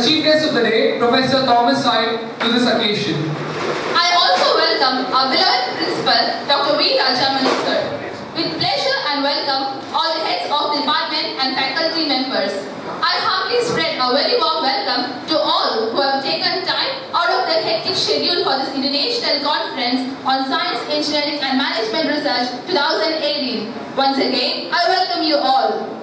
Chief guest of the day, Professor Thomas Syed, to this occasion. I also welcome our beloved Principal, Dr. V. Rajaman, sir. With pleasure and welcome all the heads of the department and faculty members. I humbly spread a very warm welcome to all who have taken time out of their hectic schedule for this international conference on Science, Engineering and Management Research 2018. Once again, I welcome you all.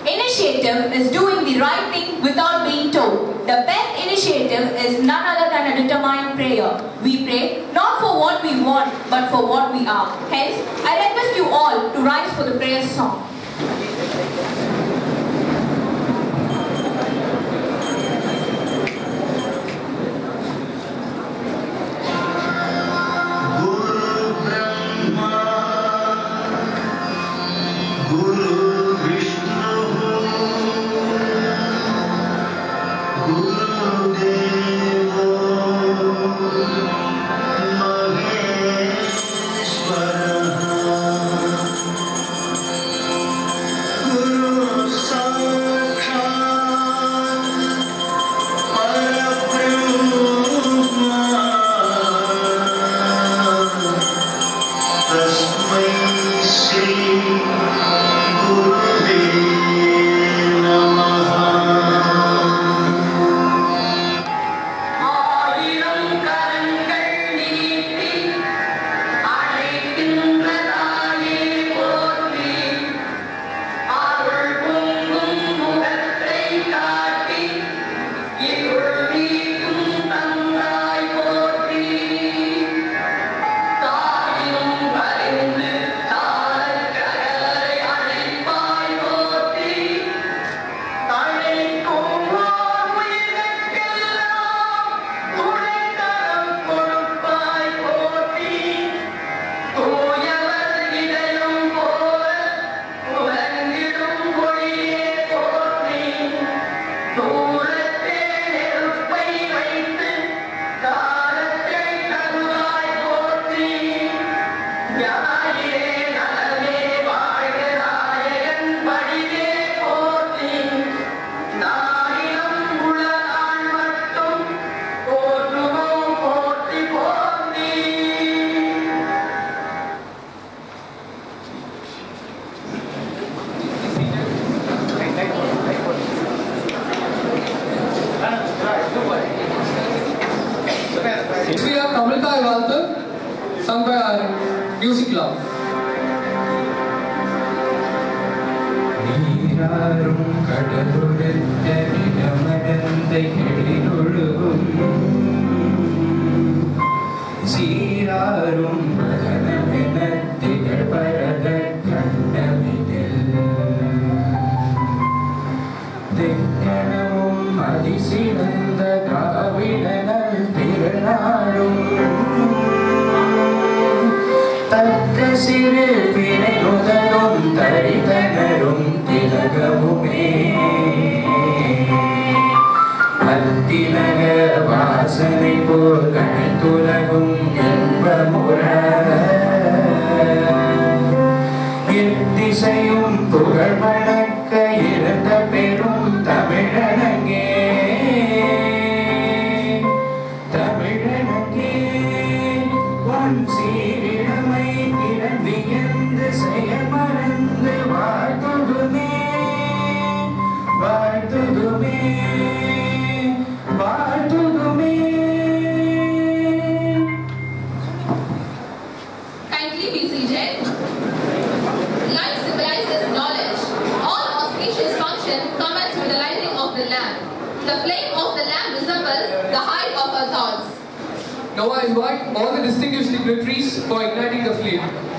Initiative is doing the right thing without being told. The best initiative is none other than a determined prayer. We pray not for what we want, but for what we are. Hence, I request you all to rise for the prayer song. Sung by our music club. Now I invite all the distinguished dignitaries for igniting the flame.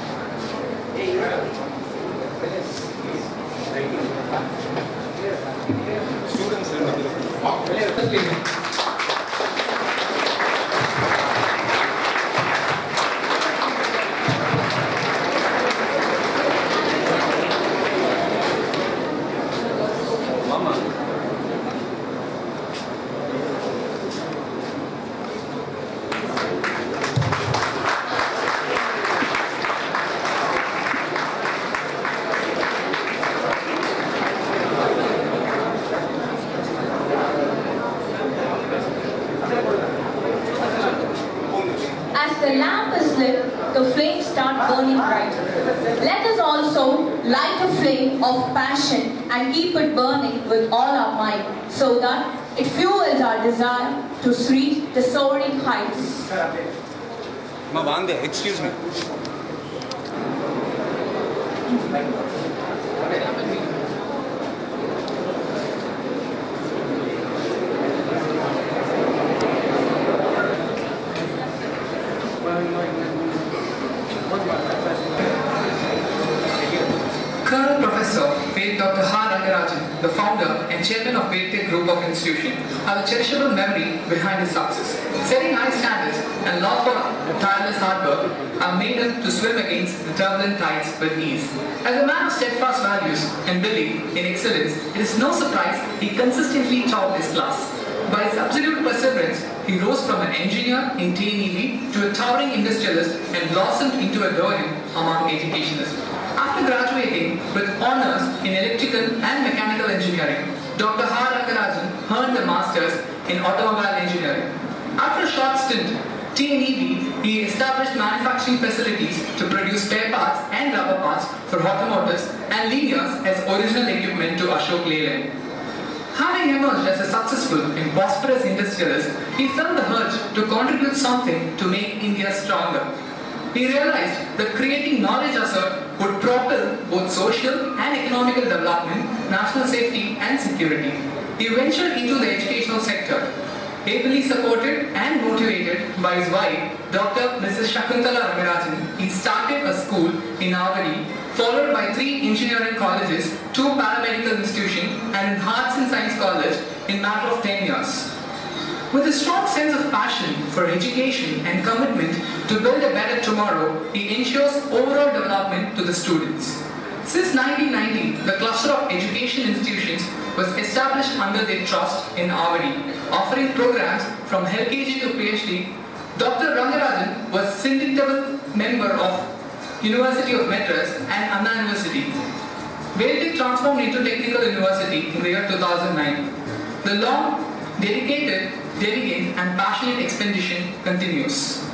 the lamp is lit, the flames start burning bright. Let us also light a flame of passion and keep it burning with all our might, so that it fuels our desire to reach the soaring heights. Excuse me. Colonel Professor Ved Dr. H. Rangarajan, the founder and chairman of Veltech Group of Institution, have a cherishable memory behind his success. Setting high standards and love for tireless hard work have made him to swim against the turbulent tides with ease. As a man of steadfast values and belief in excellence, it is no surprise he consistently topped his class. By his absolute perseverance, he rose from an engineer in TNEB to a towering industrialist and blossomed into a doyen among educationists. After graduating with honors in electrical and mechanical engineering, Dr. H. Rangarajan earned a master's in automobile engineering. After a short stint, TNEB, he established manufacturing facilities to produce spare parts and rubber parts for automotives and linears as original equipment to Ashok Leyland. Having emerged as a successful and prosperous industrialist, he felt the urge to contribute something to make India stronger. He realized that creating knowledge assert would propel both social and economical development, national safety and security. He ventured into the educational sector. Ably supported and motivated by his wife, Dr. Mrs. Shakuntala Rangarajan, he started a school in Avadi, followed by 3 engineering colleges, 2 paramedical institutions and an arts and science college in a matter of 10 years. With a strong sense of passion for education and commitment to build a better tomorrow, he ensures overall development to the students. Since 1990, the cluster of education institutions was established under their trust in Avadi, offering programs from LKG to PhD. Dr. Rangarajan was syndicable member of University of Madras and Anna University. Veltech transformed into Technical University in the year 2009. The long, dedicated, diligent and passionate expedition continues.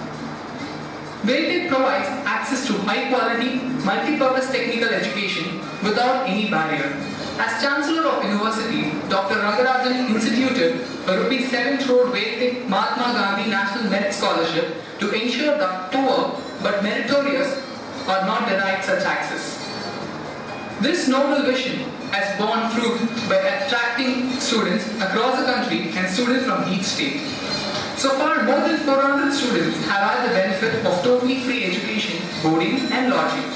Veltech provides access to high-quality, multi-purpose technical education without any barrier. As Chancellor of University, Dr. Rangarajan instituted a ₹7 crore Veltech Mahatma Gandhi National Merit Scholarship to ensure that poor but meritorious are not denied such access. This noble vision has borne fruit by attracting students across the country and students from each state. So far, more than 400 students have had the benefit of totally free education, boarding and lodging.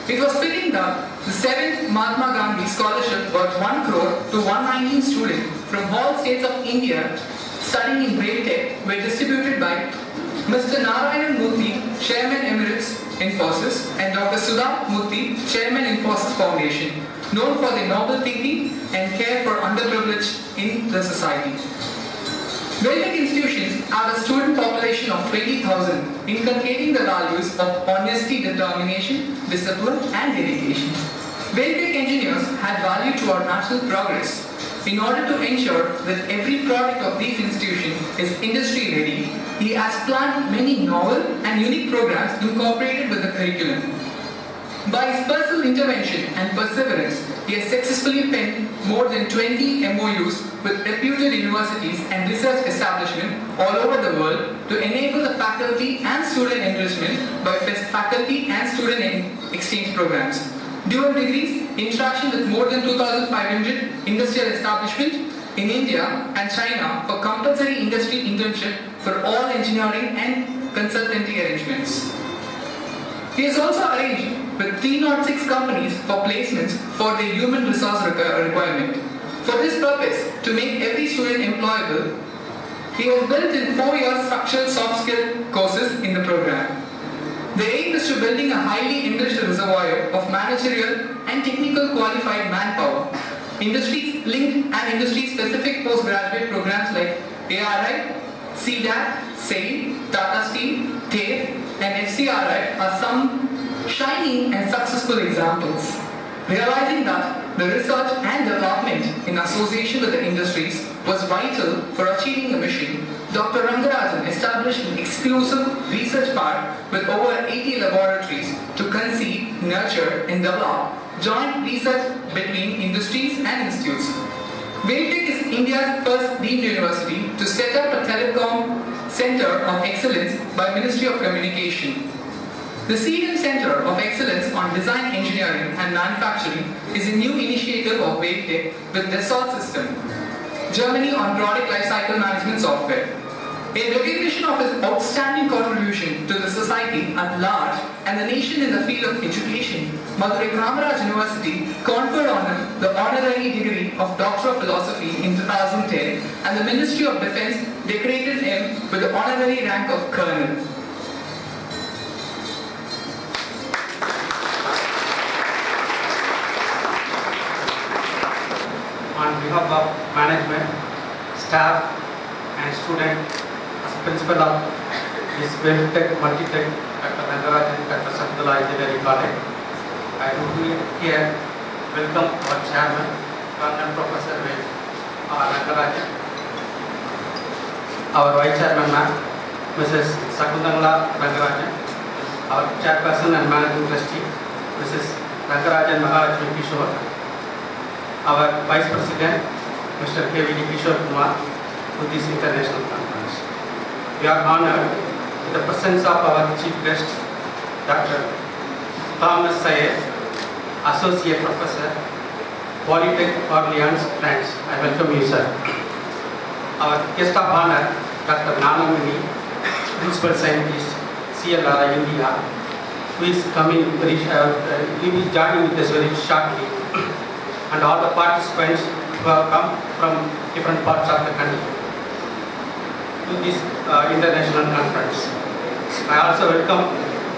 It was fitting that the 7th Mahatma Gandhi Scholarship worth 1 crore to 119 students from all states of India studying in Veltech were distributed by Mr. Narayanan Murthy, Chairman Emeritus Infosys, and Dr. Sudha Murthy, Chairman Infosys Foundation, known for their noble thinking and care for underprivileged in the society. Veltech institutions have a student population of 20,000, inculcating the values of honesty, determination, discipline and dedication. Veltech engineers add value to our national progress. In order to ensure that every product of these institutions is industry ready, he has planned many novel and unique programs incorporated with the curriculum. By his personal intervention and perseverance, he has successfully penned more than 20 MOUs with reputed universities and research establishments all over the world to enable the faculty and student enrichment by faculty and student exchange programs. Dual degrees, interaction with more than 2,500 industrial establishments in India and China for compulsory industry internship for all engineering and consultancy arrangements. He has also arranged with 306 companies for placements for their human resource requirement. For this purpose, to make every student employable, he has built in 4-year structured soft skill courses in the program. The aim is to building a highly enriched reservoir of managerial and technical qualified manpower. Industry-linked and industry-specific postgraduate programs like ARI, CDAT, SAIL, Tata Steel, TAFE and FCRI are some shining and successful examples. Realizing that the research and development in association with the industries was vital for achieving the mission, Dr. Rangarajan established an exclusive research park with over 80 laboratories to conceive, nurture, and develop joint research between industries and institutes. Veltech is India's first deemed university to set up a telecom center of excellence by Ministry of Communication. The CM Center of Excellence on Design Engineering and Manufacturing is a new initiative of Veltech with Dassault System, Germany on product lifecycle management software. In recognition of his outstanding contribution to the society at large and the nation in the field of education, Madurai Kamaraj University conferred on him the honorary degree of Doctor of Philosophy in 2010, and the Ministry of Defence decorated him with the honorary rank of Colonel. On behalf of management, staff and student, as principal of this Veltech Multitech at the Nagarajan at the Sakdala Engineering College, I would here welcome our chairman, Colonel Professor Nagarajan, our vice chairman ma'am, Mrs. Sakundangla Nagarajan, our chairperson and managing trustee, Mrs. Nagarajan Mahalakshmi Kishore, our Vice President, Mr. K.V.D. Kishore Kumar, to this international conference. We are honored with the presence of our Chief Guest, Dr. Thomas Sayed, Associate Professor, Polytech Orleans, France. I welcome you, sir. Our guest of honor, Dr. Nanamani, Principal Scientist, CLR India, who is coming very he will be joining with us very shortly. And all the participants who have come from different parts of the country to this international conference. I also welcome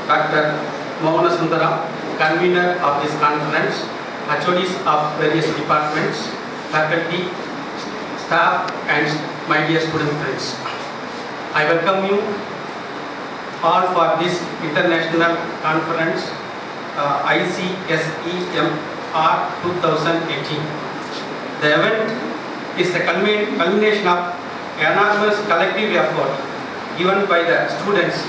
Dr. Mohana Sundaram, convener of this conference, HODs of various departments, faculty, staff, and my dear student friends. I welcome you all for this international conference, Icsemr 2018. The event is the culmination of enormous collective effort given by the students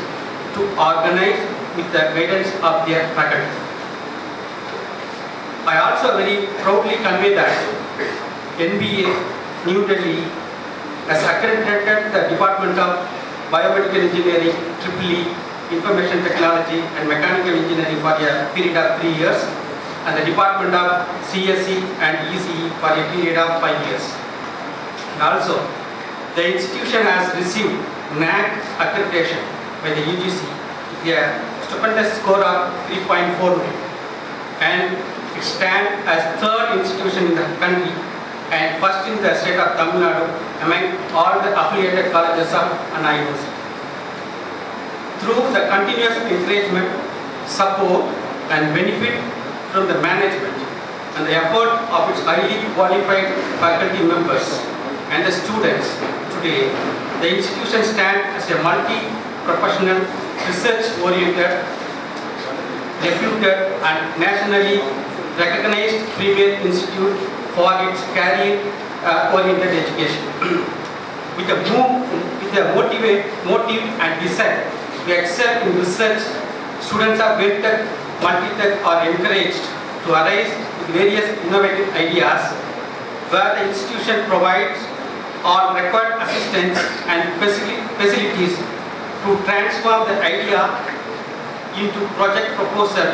to organize with the guidance of their faculty. I also very proudly convey that NBA New Delhi has accredited the Department of Biomedical Engineering, EEE, Information Technology and Mechanical Engineering for a period of 3 years, and the Department of CSE and ECE for a period of 5 years. And also, the institution has received NAAC accreditation by the UGC with a stupendous score of 3.49, and it stands as third institution in the country and first in the state of Tamil Nadu among all the affiliated colleges of Anna University. Through the continuous encouragement, support and benefit from the management and the effort of its highly qualified faculty members and the students, today the institution stands as a multi-professional, research-oriented, reputed and nationally recognized premier institute for its career-oriented education. With a motive and desire to excel in research, students of Veltech Multitech are encouraged to arise with various innovative ideas where the institution provides all required assistance and facilities to transform the idea into project proposal,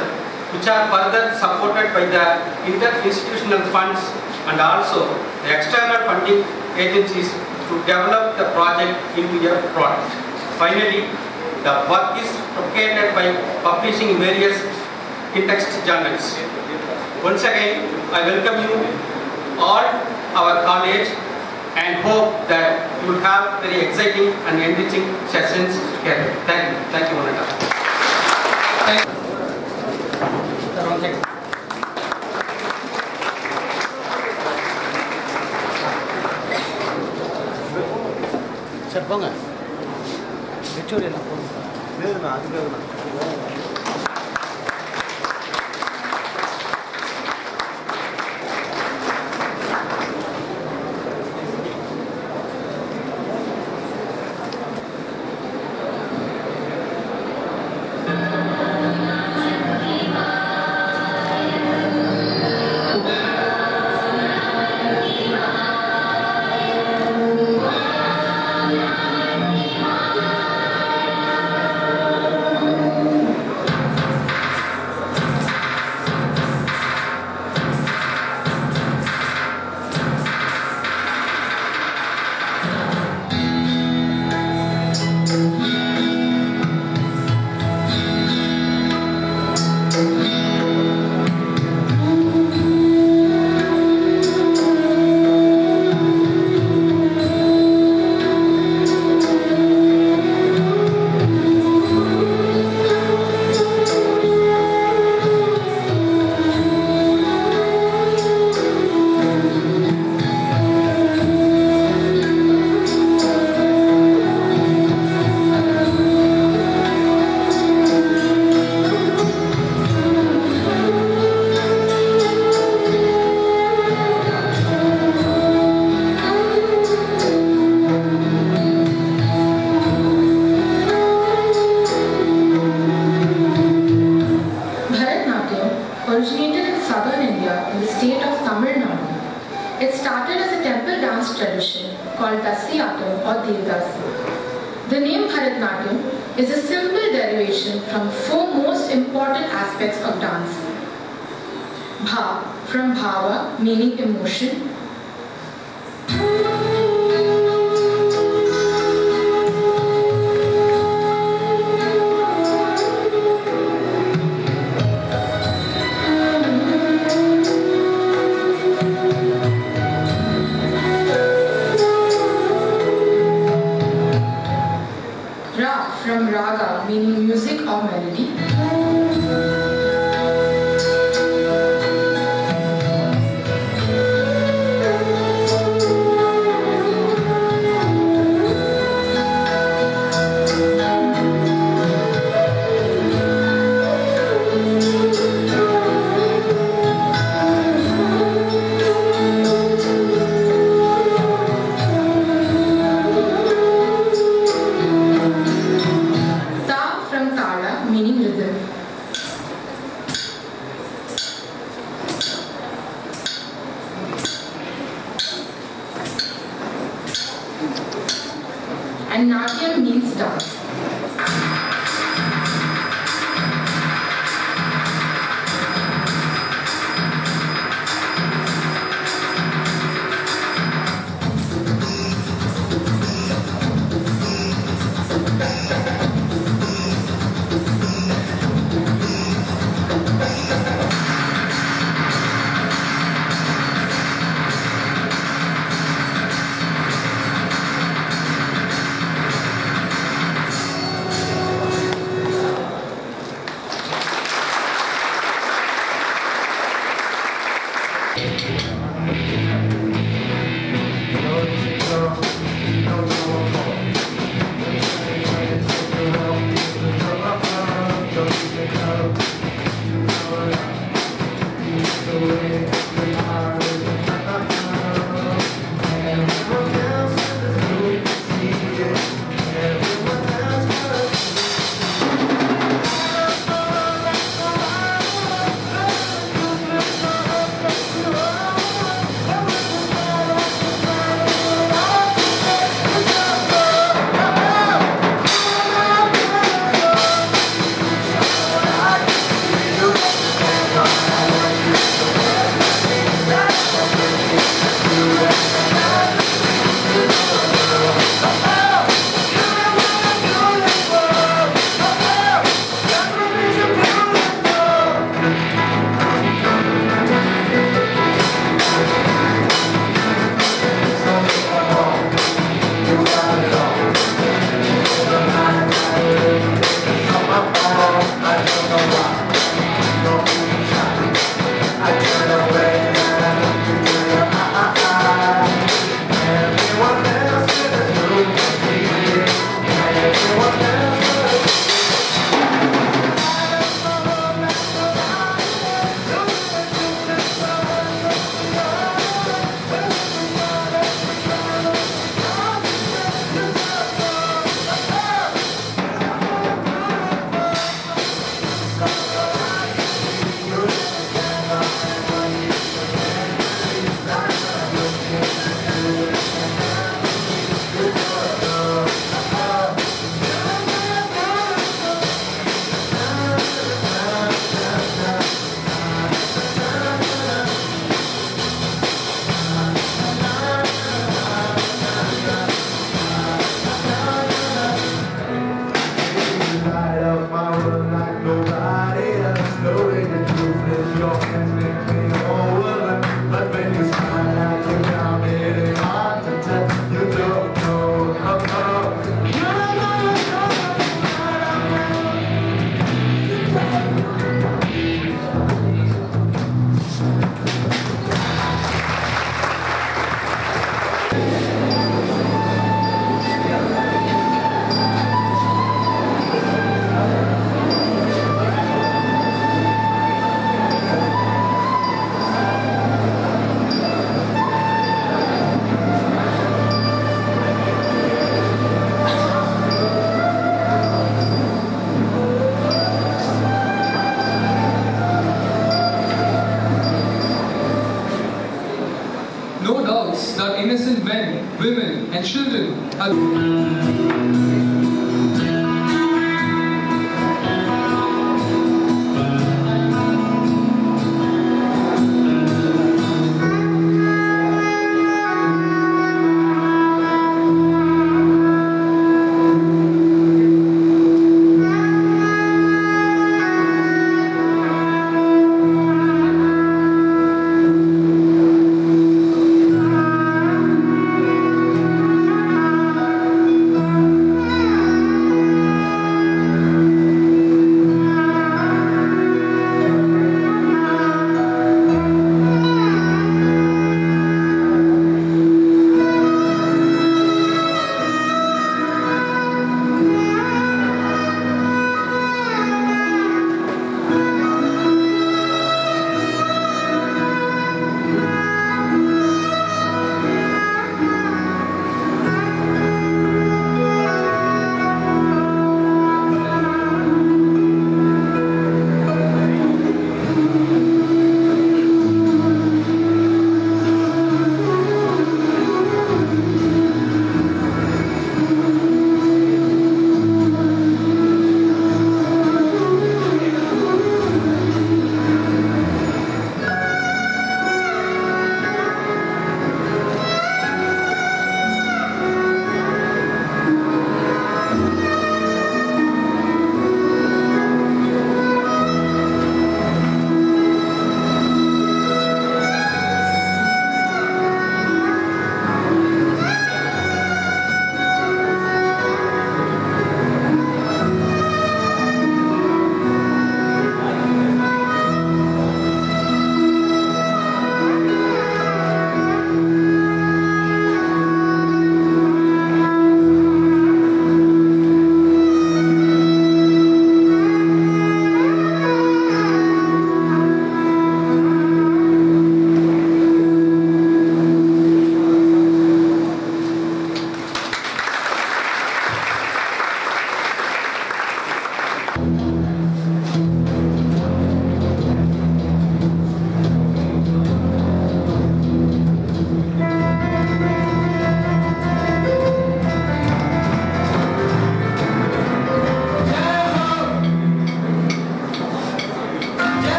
which are further supported by the inter-institutional funds and also the external funding agencies to develop the project into a product. Finally, the work is propagated by publishing in various in-text journals. Once again, I welcome you all our college and hope that you will have very exciting and enriching sessions together. Thank you. Thank you, Monica. చెప్పంగా HOD లేదు నా అది లేదు నా Bharatanatyam is a simple derivation from four most important aspects of dance. Bha from bhava, meaning emotion. Ra from raga, meaning music or melody. Ta from tala, meaning rhythm. And Natyam means dance. That innocent men, women, and children are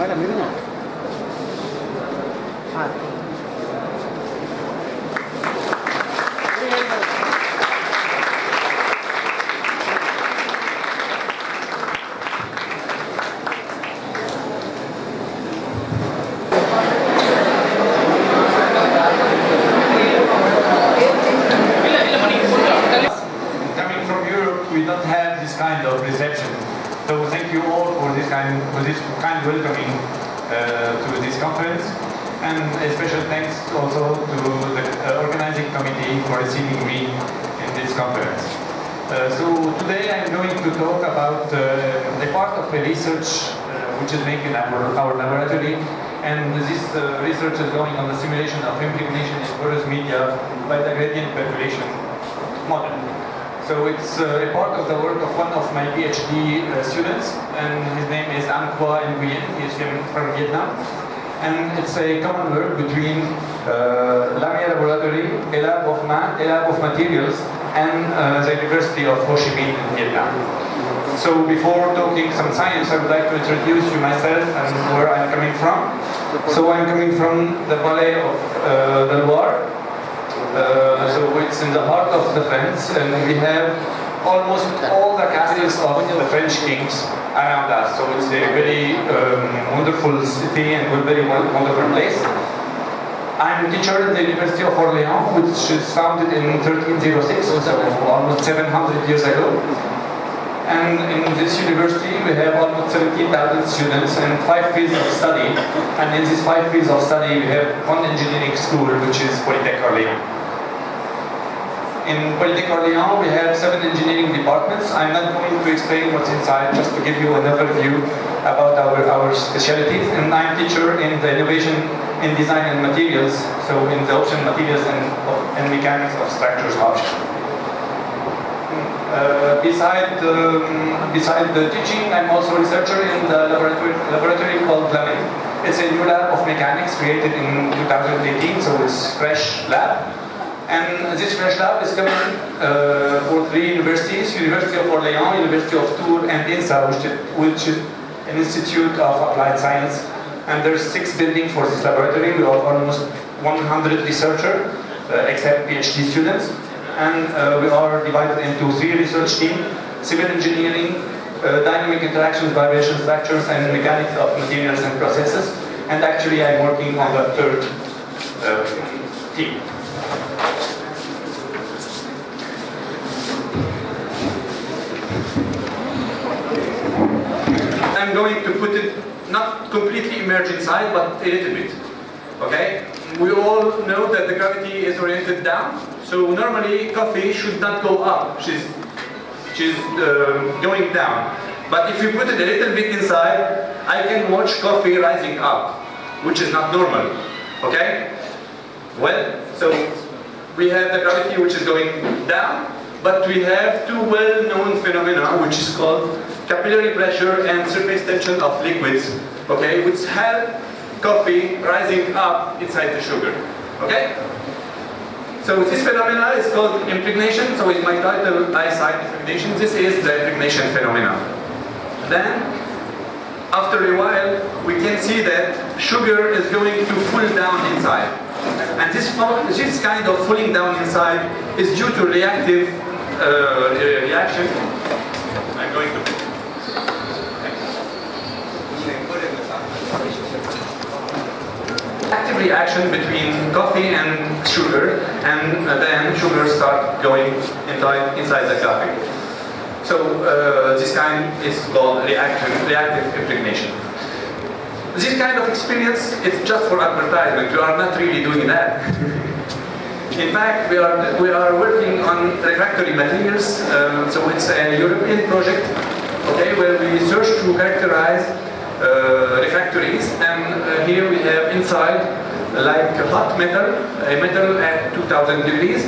madam இருங்க Coming from Europe, we don't have this kind of reception. So thank you all for this kind welcoming to this conference, and a special thanks also to the organizing committee for receiving me in this conference. So today I'm going to talk about a part of the research which is made in our laboratory, and this research is going on the simulation of impregnation in porous media by the gradient percolation model. So it's a part of the work of one of my PhD students, and his name is Anh Nguyen. He is from Vietnam. And it's a common work between Lamia Laboratory, a lab of materials, and the University of Ho Chi Minh in Vietnam. So before talking some science, I would like to introduce you myself and where I'm coming from. So I'm coming from the valley of the Loire. So it's in the heart of the France, and we have almost all the castles of the French kings around us. So it's a very wonderful city and a very wonderful place. I'm a teacher at the University of Orléans, which is founded in 1306, so almost 700 years ago. And in this university we have almost 17,000 students and 5 fields of study. And in these 5 fields of study we have one engineering school, which is Polytech Orléans. In Polytech Orléans we have 7 engineering departments. I'm not going to explain what's inside, just to give you an overview about our specialties. And I'm a teacher in the innovation in design and materials, so in the option materials and mechanics of structures option. Beside the teaching, I'm also a researcher in the laboratory called LAME. It's a new lab of mechanics created in 2018, so it's fresh lab. And this fresh lab is coming for 3 universities: University of Orléans, University of Tours, and INSA, which is an institute of applied science. And there's 6 buildings for this laboratory. We are almost 100 researchers, except PhD students. And we are divided into 3 research teams: civil engineering, dynamic interactions, vibration structures, and mechanics of materials and processes. And actually I'm working on the 3rd team. I'm going to put it not completely immersed inside, but a little bit. Okay? We all know that the gravity is oriented down, so normally coffee should not go up. She's going down. But if you put it a little bit inside, I can watch coffee rising up, which is not normal. Okay? Well, so we have the gravity which is going down, but we have 2 well-known phenomena, which is called capillary pressure and surface tension of liquids, okay, which help coffee rising up inside the sugar, okay? So this phenomena is called impregnation. So in my title I cite impregnation. This is the impregnation phenomena. Then, after a while, we can see that sugar is going to fall down inside. And this kind of falling down inside is due to reactive reaction. I'm going to active reaction between coffee and sugar, and then sugar start going inside the coffee. So this kind is called reactive impregnation. This kind of experience is just for advertisement. We are not really doing that. In fact, we are working on refractory materials. So it's a European project, okay, where we search to characterize refractories, and here we have inside like hot metal, a metal at 2000 degrees.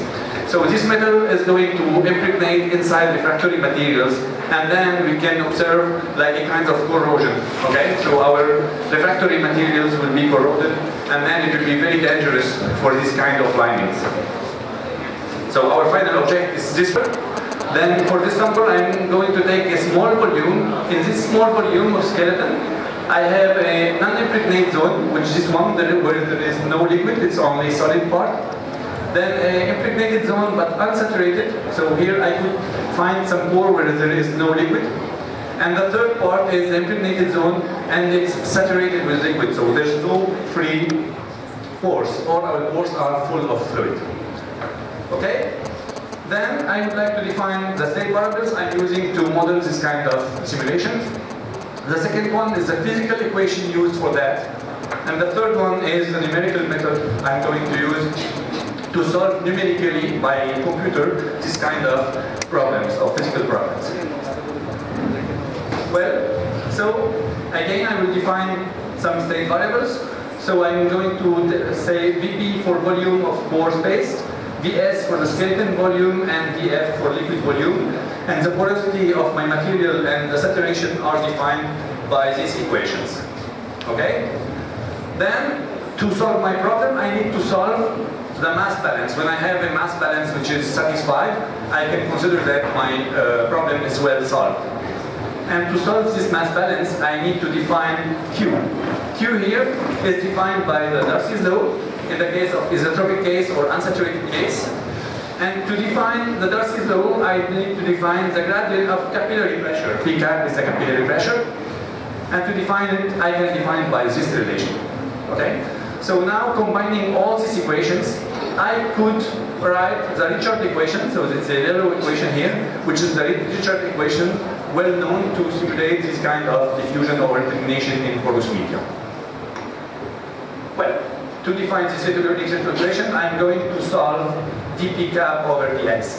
So this metal is going to impregnate inside refractory materials, and then we can observe like a kind of corrosion. Okay, so our refractory materials will be corroded, and then it will be very dangerous for this kind of linings. So our final object is this one. Then for this sample, I'm going to take a small volume. In this small volume of skeleton, I have a non-impregnate zone, which is one where there is no liquid, it's only solid part. Then an impregnated zone but unsaturated, so here I could find some pore where there is no liquid. And the third part is the impregnated zone and it's saturated with liquid, so there's no free pores. All our pores are full of fluid. Okay? Then I would like to define the state parameters I'm using to model this kind of simulation. The second one is the physical equation used for that. And the third one is the numerical method I'm going to use to solve numerically by computer this kind of problems, or physical problems. Well, so again I will define some state variables. So I'm going to say Vp for volume of pore space, Vs for the skeleton volume, and Vf for liquid volume. And the porosity of my material and the saturation are defined by these equations. Okay? Then, to solve my problem, I need to solve the mass balance. When I have a mass balance which is satisfied, I can consider that my problem is well solved. And to solve this mass balance, I need to define Q. Q here is defined by the Darcy's law in the case of isotropic case or unsaturated case. And to define the Darcy's law, I need to define the gradient of capillary pressure. P cap is the capillary pressure. And to define it, I can define by this relation. Okay? So now combining all these equations, I could write the Richard equation. So it's a yellow equation here, which is the Richard equation, well known to simulate this kind of diffusion or impregnation in porous media. Well, to define this equation, I'm going to solve dp cap over dx.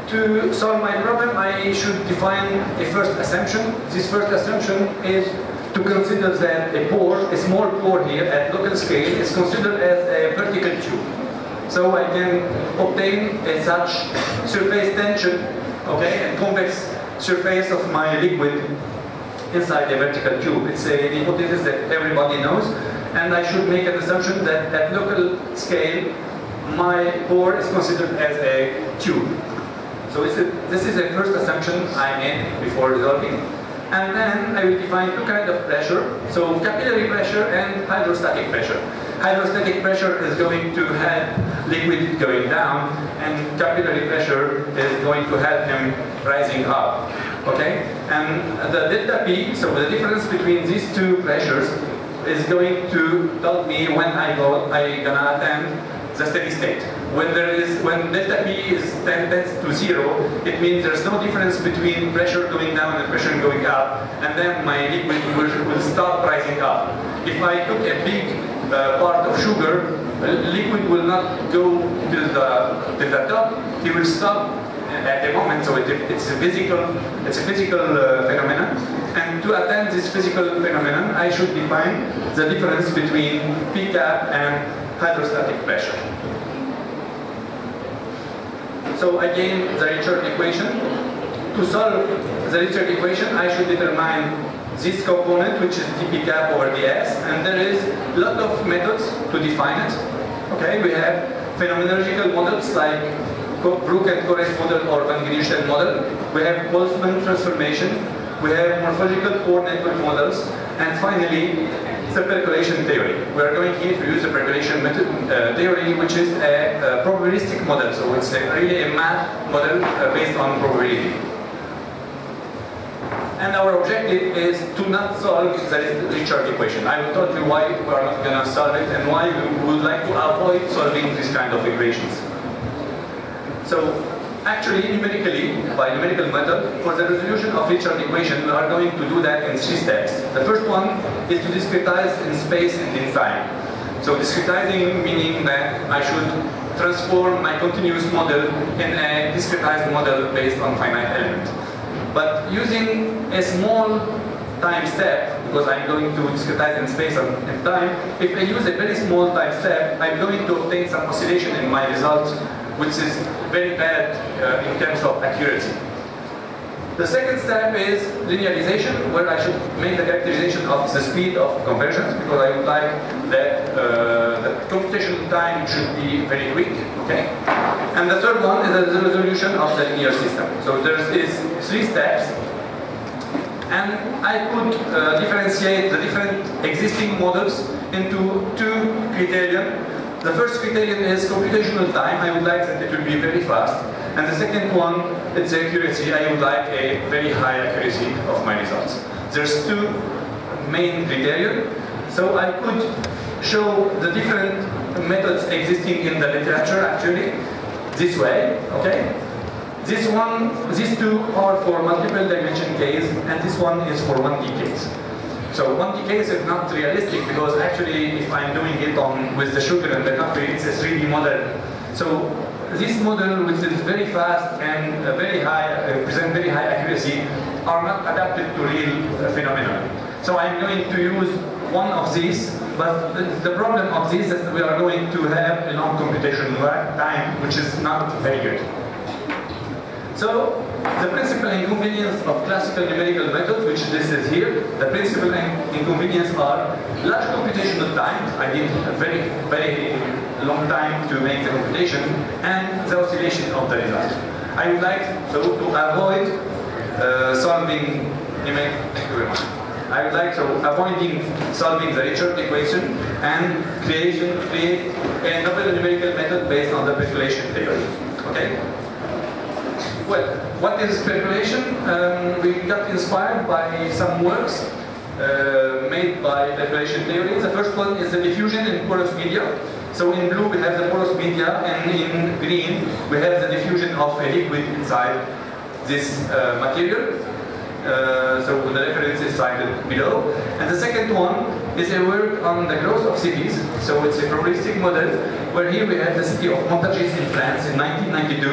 To solve my problem, I should define a first assumption. This first assumption is to consider that a pore, a small pore here at local scale, is considered as a vertical tube. So I can obtain a such surface tension, okay, and convex surface of my liquid inside a vertical tube. It's a hypothesis that everybody knows, and I should make an assumption that at local scale, my pore is considered as a tube. So this is a first assumption I made before resolving. And then I will define two kinds of pressure. So capillary pressure and hydrostatic pressure. Hydrostatic pressure is going to have liquid going down, and capillary pressure is going to have him rising up. Okay? And the delta P, so the difference between these two pressures, is going to tell me when I'm gonna attain the steady state. When delta P tends to 0, it means there's no difference between pressure going down and pressure going up, and then my liquid will start rising up. If I took a big part of sugar, liquid will not go to the top, it will stop at the moment, so it's a physical phenomenon. And to attain this physical phenomenon, I should define the difference between P cap and hydrostatic pressure. So again, the Richard equation. To solve the Richard equation, I should determine this component, which is dp cap over ds, and there is a lot of methods to define it. Okay, we have phenomenological models like Brook and Corres model or Van Grieschten model. We have Boltzmann transformation. We have morphological pore network models, and finally, the percolation theory. We are going here to use the percolation method, theory, which is a probabilistic model. So it's really a math model based on probability. And our objective is to not solve the Richard equation. I will tell you why we are not going to solve it and why we would like to avoid solving this kind of equations. So actually, numerically, by numerical method, for the resolution of Richard equation, we are going to do that in 3 steps. The first one is to discretize in space and in time. So discretizing meaning that I should transform my continuous model in a discretized model based on finite element. But using a small time step, because I'm going to discretize in space and time, if I use a very small time step, I'm going to obtain some oscillation in my results, which is very bad in terms of accuracy. The second step is linearization, where I should make the characterization of the speed of conversions, because I would like that the computational time should be very quick. Okay. And the third one is the resolution of the linear system. So there is 3 steps And I could differentiate the different existing models into two criteria. The first criterion is computational time. I would like that it will be very fast. And the second one is accuracy. I would like a very high accuracy of my results. There's two main criteria. So I could show the different methods existing in the literature actually this way, okay? These two are for multiple dimension case, and this one is for 1D case. So 1D case is not realistic because actually if I'm doing it with the sugar and the coffee, it's a 3D model. So this model, which is very fast and very high, present very high accuracy, are not adapted to real phenomena. So I'm going to use one of these, but the problem of this is that we are going to have a long computation time, which is not very good. So the principal inconvenience of classical numerical methods, which this is here, the principal inconvenience are large computational time. I need a very, very long time to make the computation, and the oscillation of the result. I would like to avoid solving numerical. Thank you very much. I would like to avoiding solving the Richard equation and create a novel numerical method based on the percolation theory. Okay. Well, what is percolation? We got inspired by some works made by percolation theory. The first one is the diffusion in porous media. So in blue we have the porous media, and in green we have the diffusion of a liquid inside this material. So the reference is cited below. And the second one is a work on the growth of cities. So it's a probabilistic model, where here we have the city of Montargis in France in 1992,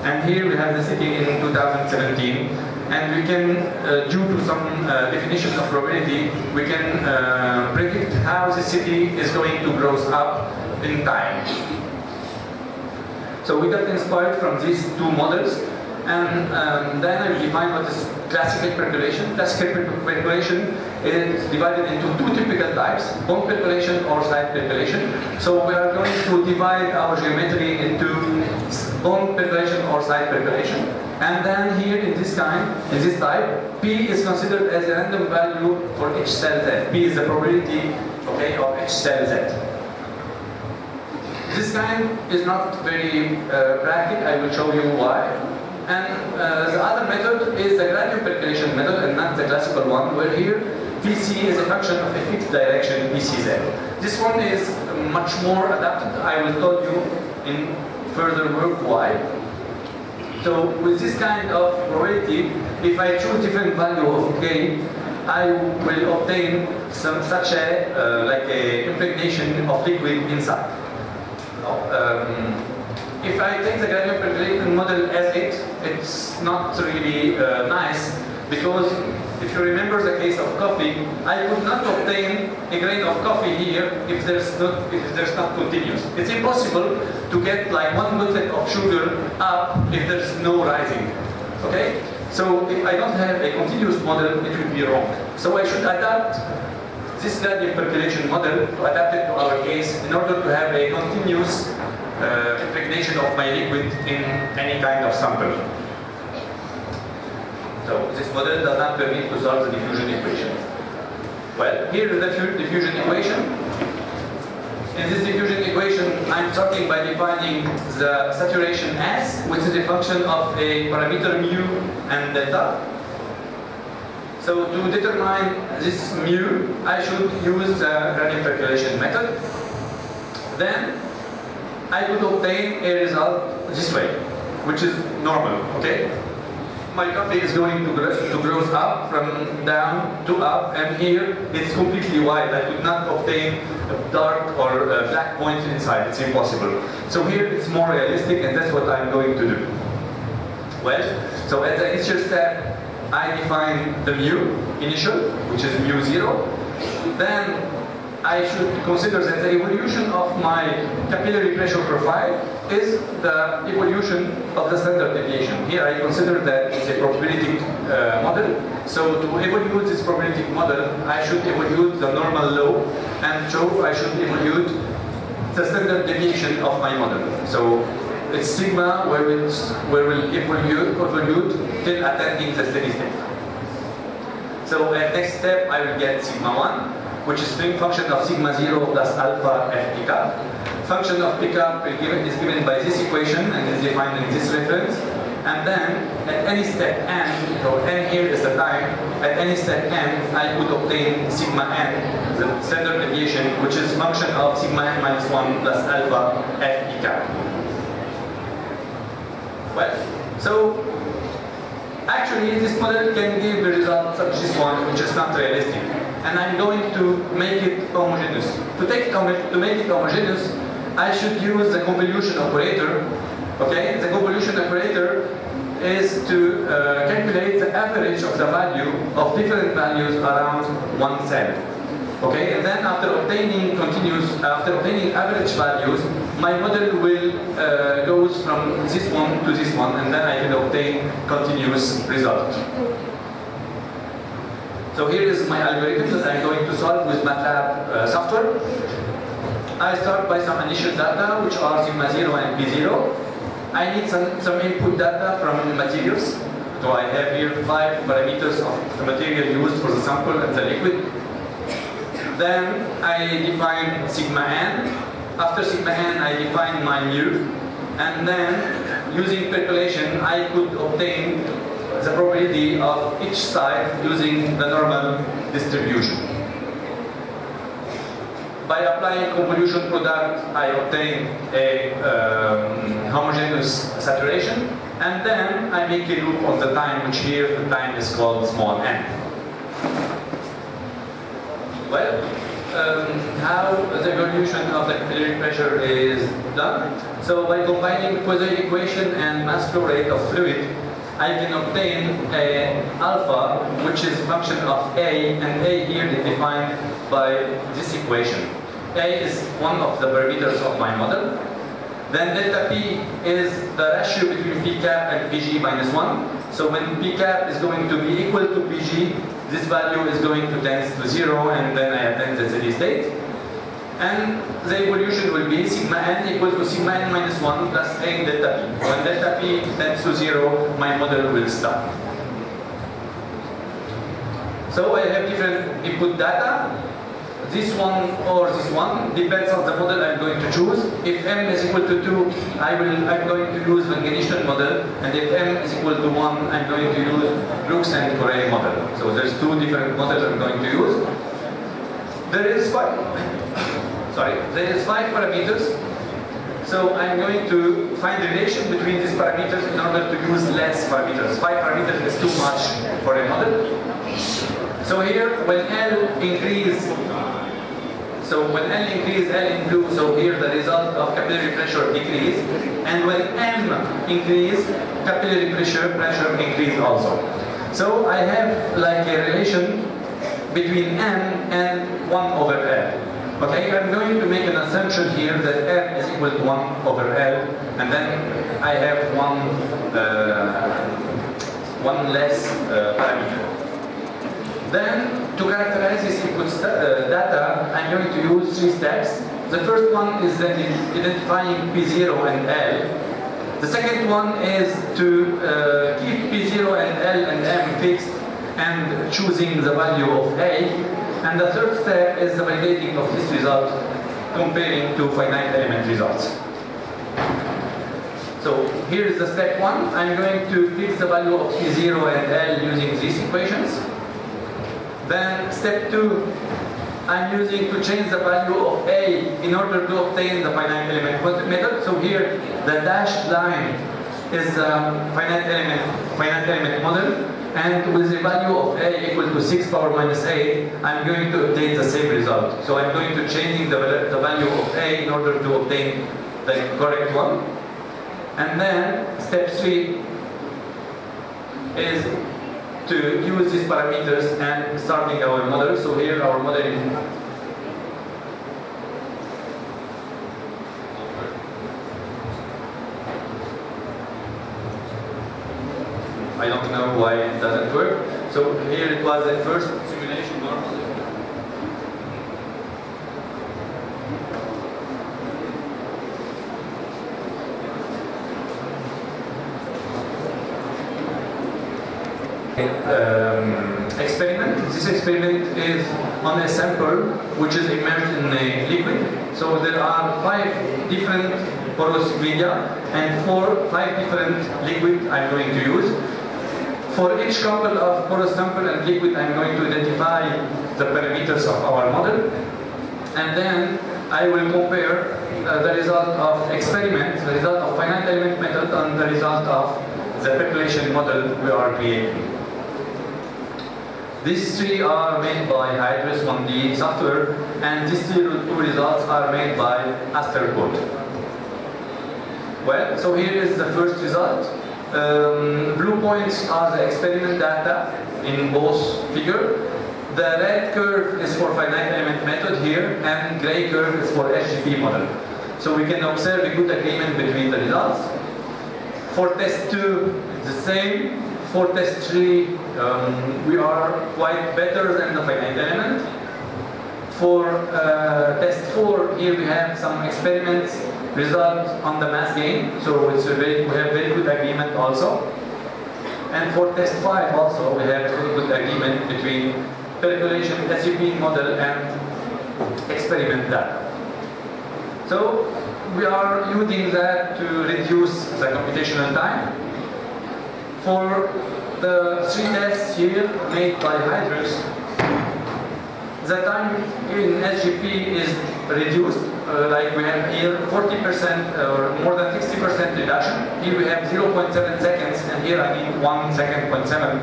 and here we have the city in 2017. And we can, due to some definitions of probability, we can predict how the city is going to grow up in time. So we got inspired from these two models, and then I will define what is classical percolation. Classical percolation is divided into two typical types: bone percolation or side percolation. So we are going to divide our geometry into bone percolation or side percolation. And then here in this type, P is considered as a random value for each cell Z. P is the probability, okay, of each cell Z. This kind is not very practical. I will show you why. And the other method is the gradient percolation method, and not the classical one, where here Pc is a function of a fixed direction, Pcz. This one is much more adapted. I will tell you in further work why. So with this kind of probability, if I choose different value of k, I will obtain such a like a impregnation of liquid inside. If I take the gradient percolation model as it's not really nice, because if you remember the case of coffee, I could not obtain a grain of coffee here if there's not continuous. It's impossible to get like 1 bushel of sugar up if there's no rising. Okay? So if I don't have a continuous model, it will be wrong. So I should adapt this gradient percolation model to adapt it to our case in order to have a continuous impregnation of my liquid in any kind of sample. So this model does not permit to solve the diffusion equation. Well, here is the diffusion equation. In this diffusion equation, I'm starting by defining the saturation S, which is a function of a parameter mu and delta. So to determine this mu, I should use the gradient percolation method. Then I could obtain a result this way, which is normal, okay? My coffee is going to grow up from down to up, and here it's completely white. I could not obtain a dark or a black point inside, it's impossible. So here it's more realistic, and that's what I'm going to do. Well, so at the initial step, I define the mu initial, which is mu 0. Then I should consider that the evolution of my capillary pressure profile is the evolution of the standard deviation. Here I consider that it's a probabilistic model. So to evaluate this probabilistic model, I should evaluate the normal law, and so I should evaluate the standard deviation of my model. So it's sigma where we'll evaluate till attending the steady state. So at next step, I will get sigma 1, which is string function of sigma 0 plus alpha f pickup. Function of pickup is given by this equation and is defined in this reference. And then at any step n, so n here is the time, at any step n, I could obtain sigma n, the standard deviation, which is function of sigma n minus 1 plus alpha f pickup. Well, so actually this model can give the result of this one, which is not realistic. And I'm going to make it homogeneous. To make it homogeneous, I should use the convolution operator. Okay, the convolution operator is to calculate the average of the value of different values around one cell. Okay, and then after obtaining average values, my model will goes from this one to this one, and then I can obtain continuous result. So here is my algorithm that I'm going to solve with MATLAB software. I start by some initial data, which are sigma 0 and p0. I need some input data from the materials. So I have here 5 parameters of the material used for the sample and the liquid. Then I define sigma n. After sigma n, I define my mu. And then, using percolation, I could obtain the probability of each side using the normal distribution. By applying convolution product, I obtain a homogeneous saturation, and then I make a loop of the time, which here the time is called small n. Well, how the evolution of the capillary pressure is done? So by combining Poisson equation and mass flow rate of fluid, I can obtain a alpha, which is function of A, and A here is defined by this equation. A is one of the parameters of my model. Then delta P is the ratio between P cap and PG minus 1. So when P cap is going to be equal to PG, this value is going to tend to 0, and then I attain the steady state. And the evolution will be sigma n equal to sigma n minus 1 plus A delta P. When delta P tends to 0, my model will stop. So I have different input data. This one or this one depends on the model I'm going to choose. If m is equal to 2, I'm going to use Manganesian model, and if m is equal to 1, I'm going to use Brooks and Correa model. So there's 2 different models I'm going to use. There is 5 parameters. So I'm going to find the relation between these parameters in order to use less parameters. 5 parameters is too much for a model. So here, when L increase, L in blue, so here the result of capillary pressure decrease, and when M increase, capillary pressure increase also. So I have like a relation between M and 1 over L. Okay, I'm going to make an assumption here that M is equal to 1 over L, and then I have one less parameter. Then, to characterize this input data, I'm going to use 3 steps. The first one is identifying P0 and L. The second one is to keep P0 and L and M fixed and choosing the value of A. And the third step is the validating of this result, comparing to finite element results. So here is the step 1. I'm going to fix the value of P0 and L using these equations. Then step 2, I'm using to change the value of A in order to obtain the finite element method. So here the dashed line is the finite element model, and with the value of A equal to 6 power minus 8, I'm going to obtain the same result. So I'm going to change the value of A in order to obtain the correct one. And then step 3 is to use these parameters and starting our model. So here our model is I don't know why it doesn't work. So here it was the first simulation normally. experiment. This experiment is on a sample which is immersed in a liquid. So there are 5 different porous media and 5 different liquid I'm going to use. For each couple of porous sample and liquid, I'm going to identify the parameters of our model, and then I will compare the result of experiment, the result of finite element method, and the result of the population model we are creating. These 3 are made by Hydrus 1D software, and these 2 results are made by Aster code. Well, so here is the first result. Blue points are the experiment data in both figures. The red curve is for finite element method here, and gray curve is for SGP model. So we can observe a good agreement between the results. For test 2, the same. For test 3, we are quite better than the finite element. For test 4, here we have some experiments result on the mass gain, so we have very good agreement also. And for test 5 also, we have very good agreement between percolation SGP model and experiment data. So we are using that to reduce the computational time. For the 3 tests here made by Hydrus, the time in SGP is reduced, like we have here 40% or more than 60% reduction. Here we have 0.7 seconds, and here I need 1 second, 0.7.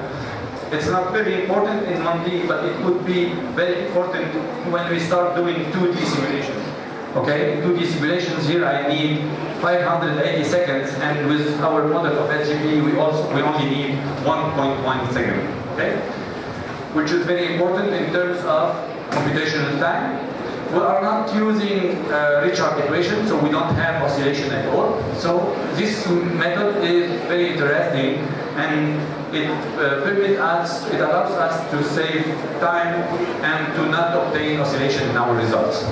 It's not very important in 1D, but it would be very important when we start doing 2D simulations. Okay, 2D simulations here I need 580 seconds, and with our model of SGP we only need 1.1 second. Okay, which is very important in terms of computational time. We are not using Richard equation, so we don't have oscillation at all. So this method is very interesting, and it allows us to save time and to not obtain oscillation in our results.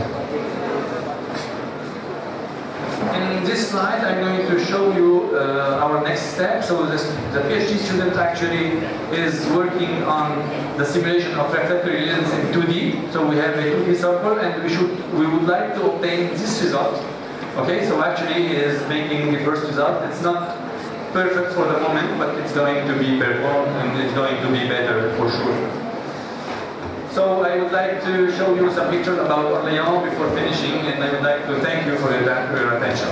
In this slide, I'm going to show you our next step. So the PhD student actually is working on the simulation of refractory lens in 2D. So we have a 2D sample, and we would like to obtain this result. Okay, so actually he is making the first result. It's not perfect for the moment, but it's going to be performed, and it's going to be better for sure. So I would like to show you some pictures about Orléans before finishing, and I would like to thank you for your attention.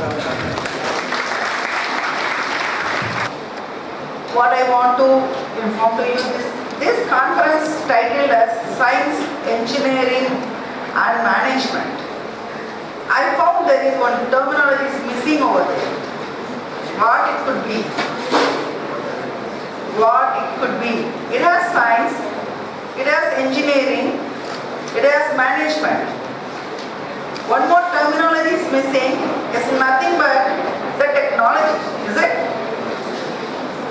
What I want to inform to you is this conference titled as Science, Engineering and Management. I found there is one terminology is missing over there. What it could be. What it could be. It has science, it has engineering, it has management. One more terminology is missing, it's nothing but the technology, is it?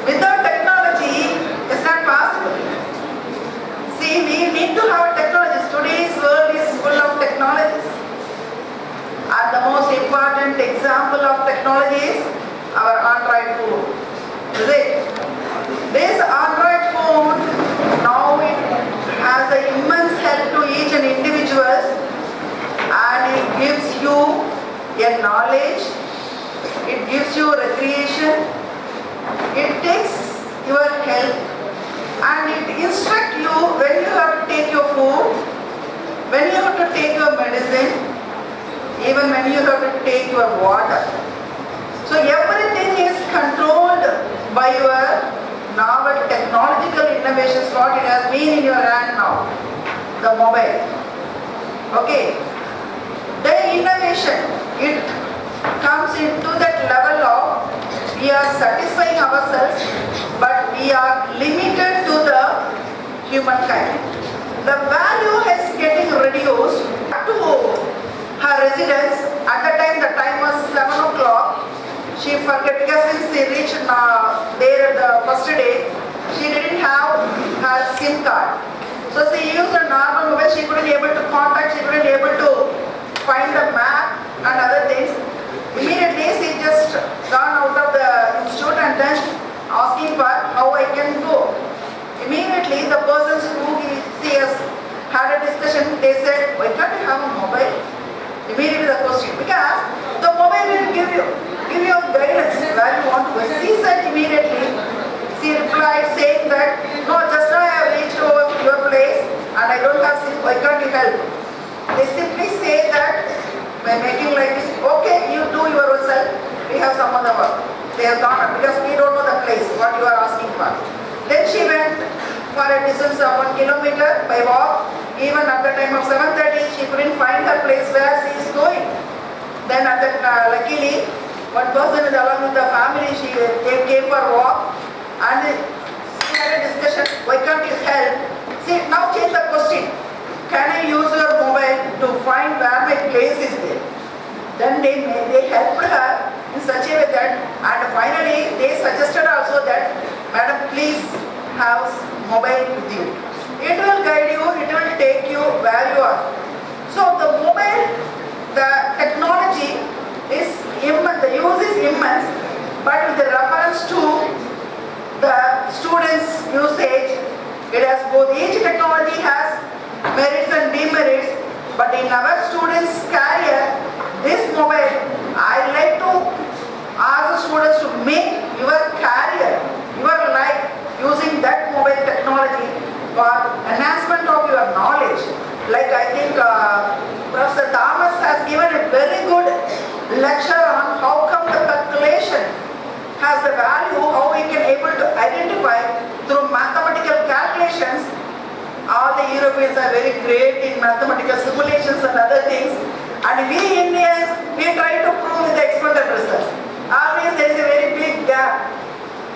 Without technology, it's not possible. See, we need to have technologies. Today's world is full of technologies. And the most important example of technology is our Android phone, is it? This Android phone, now it has an immense help to each and individuals, and it gives you a knowledge, it gives you recreation, it takes your health, and it instructs you when you have to take your food, when you have to take your medicine, even when you have to take your water. So everything is controlled by your novel technological innovations, what it has been in your hand now, the mobile. Okay. The innovation, it comes into that level of we are satisfying ourselves, but we are limited to the humankind. The value is getting reduced to her residence. At the time was 7 o'clock. She forget, because since she reached there the first day, she didn't have her SIM card. So she used a normal mobile. She couldn't able to contact, she couldn't able to find the map and other things. Immediately she just gone out of the institute and then asking for how I can go. had a discussion, they said, why can't you have a mobile? Immediately the question, because the mobile will give you guidance where you want to go. She said immediately, she replied saying that, no, just now I have reached over your place and I don't have SIM, why can't you help? They simply say that by making like this, okay, you do yourself, we have some other work. They have gone up because we don't know the place, what you are asking for. Then she went for a distance of 1 kilometer by walk. Even at the time of 7:30, she couldn't find her place where she is going. Then at that, luckily, one person is along with the family, they came for a walk and she had a discussion, why can't you help? See, now change the question. Can I use your mobile to find where my place is there? Then they helped her in such a way that, and finally they suggested also that, madam, please have mobile with you. It will guide you, it will take you where you are. So the mobile, the technology is immense, the use is immense, but with the reference to the students' usage, it has both, each technology has merits and demerits, but in our students' career, this mobile, I like to ask the students to make your career, your life using that mobile technology for enhancement of your knowledge. Like I think Professor Thomas has given a very good lecture on how come the calculation has a value, how we can able to identify through mathematical calculations. All the Europeans are very great in mathematical simulations and other things, and we Indians, we try to prove with the experimental results. Always there is a very big gap.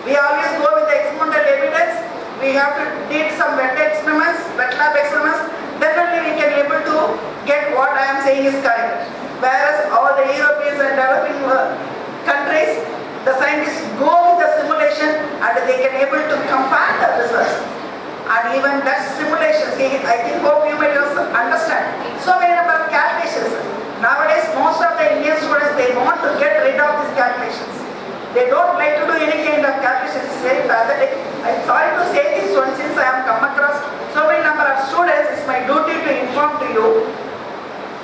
We always go with the experimental evidence. We have to do some wet lab experiments, then only we can able to get what I am saying is correct. Whereas all the Europeans and developing countries, the scientists go with the simulation and they can able to compare the results. And even that simulation, I think hope you may understand. So many number of calculations. Nowadays, most of the Indian students, they want to get rid of these calculations. They don't like to do any kind of calculations. It's very pathetic. I'm sorry to say this one since I have come across so many number of students. It's my duty to inform to you.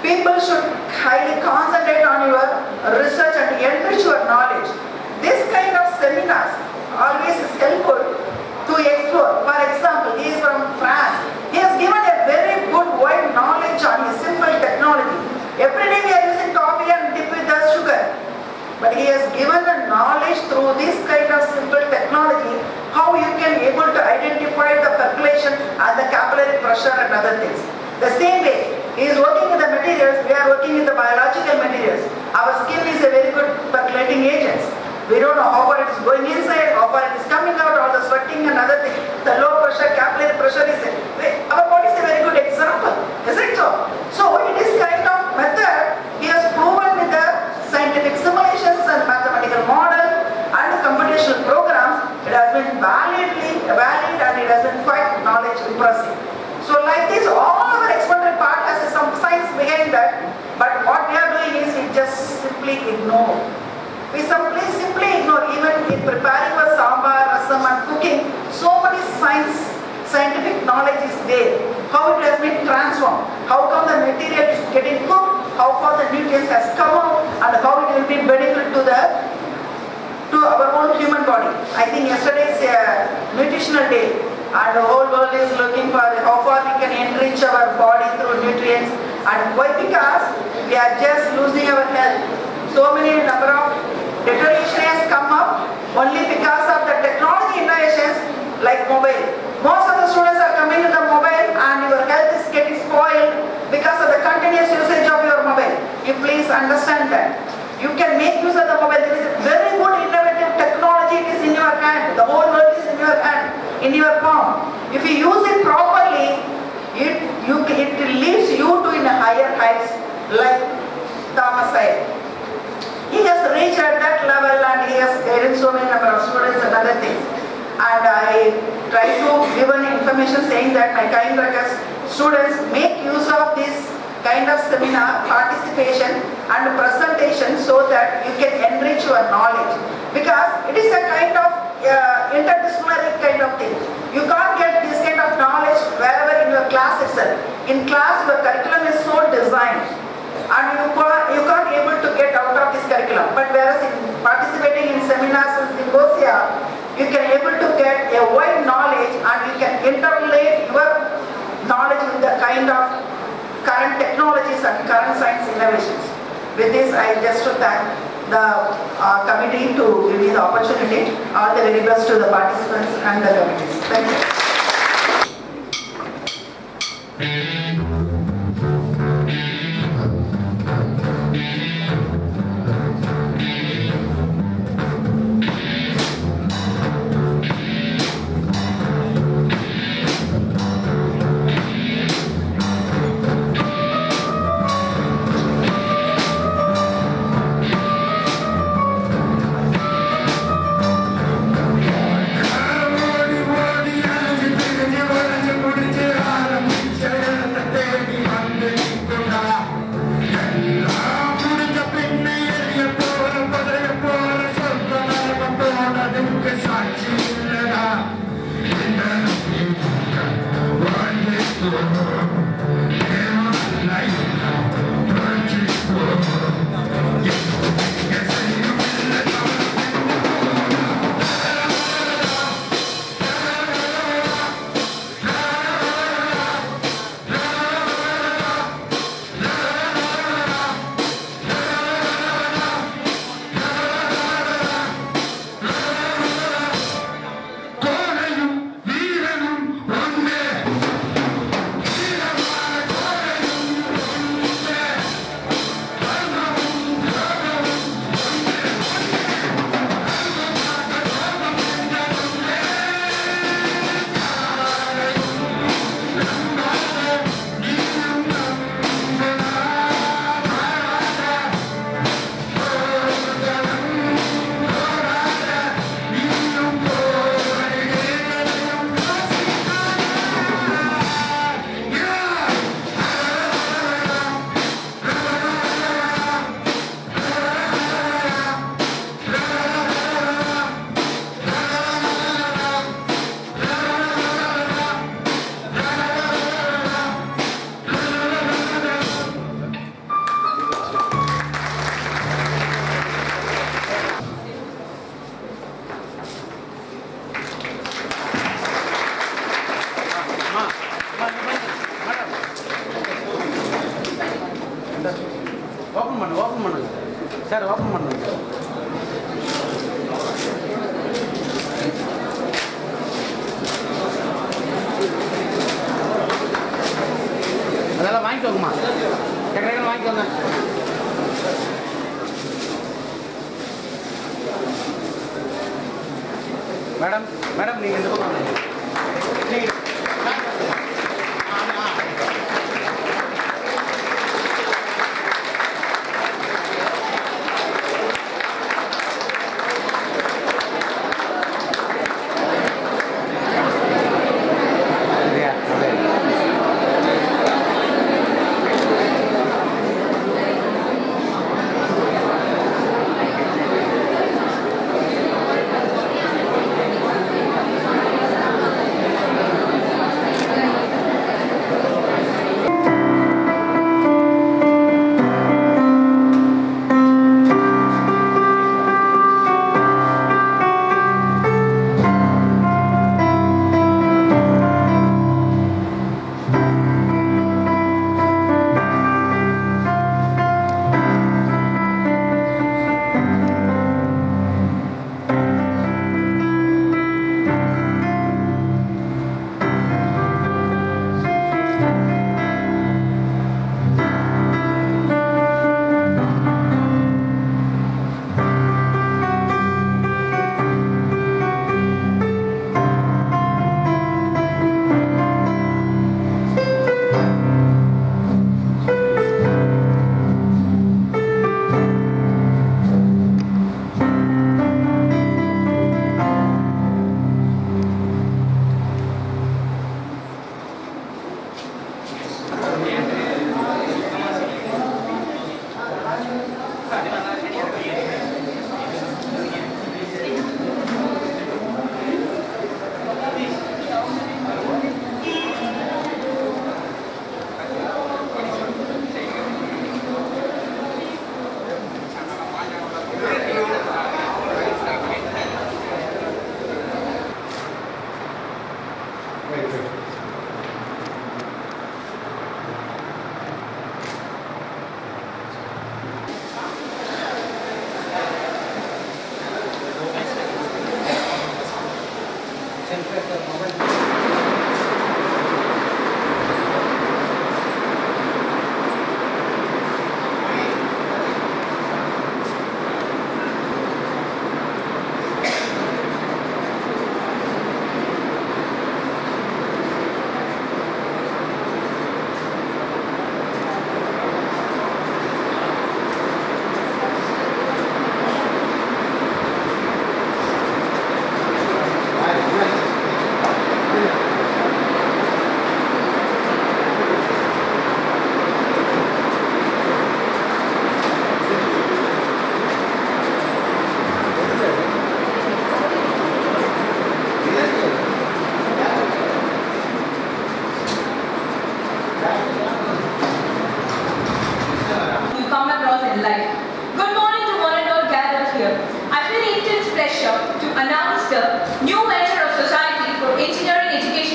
People should highly concentrate on your research and enrich your knowledge. This kind of seminars always is helpful to explore. For example, he is from France. He has given a very good wide knowledge on his simple technology. Every day we are using coffee and dip with the sugar. But he has given the knowledge through this kind of simple technology, how you can able to identify the percolation and the capillary pressure and other things. The same way, he is working with the materials, we are working with the biological materials. Our skin is a very good percolating agent. We don't know how far it is going inside, how far it is coming out, all the sweating and other things. The low pressure, capillary pressure is our body is a very good example, isn't so? So it is kind of method he has proven with the scientific simulations and mathematical model and the computational programs. It has been valid and it has been quite knowledge impressive. So like this, all our experimental part has some science behind that, but what we are doing is we just simply ignore. We simply ignore. Even in preparing for sambar, rasam and cooking, so many scientific knowledge is there. How it has been transformed, how come the material is getting cooked, how far the nutrients has come out, and how it will be beneficial to our own human body. I think yesterday is a nutritional day, and the whole world is looking for how far we can enrich our body through nutrients. And why? Because we are just losing our health. So many number of deterioration has come up only because of the technology innovations like mobile. Most of the students are coming to the mobile and your health is getting spoiled because of the continuous usage of your mobile. You please understand that. You can make use of the mobile. There is a very good innovative technology. It is in your hand. The whole world is in your hand, in your palm. If you use it properly, it leads you to in a higher heights, like Thomas said. He has reached at that level and he has guided so many number of students and other things. And I try to give an information saying that my kind request students make use of this kind of seminar participation and presentation so that you can enrich your knowledge, because it is a kind of interdisciplinary kind of thing. You can't get this kind of knowledge wherever in your class itself. In With this, I just to thank the committee to give me the opportunity. All the very best to the participants and the committees. Thank you. Open பண்ணுங்க sir, open பண்ணுங்க. அதெல்லாம் வாங்கிக்கோங்கம்மா, டக்குனு வாங்கிக்கோங்க. Madam madam நீங்கள் இந்த பக்கம் நீங்கள்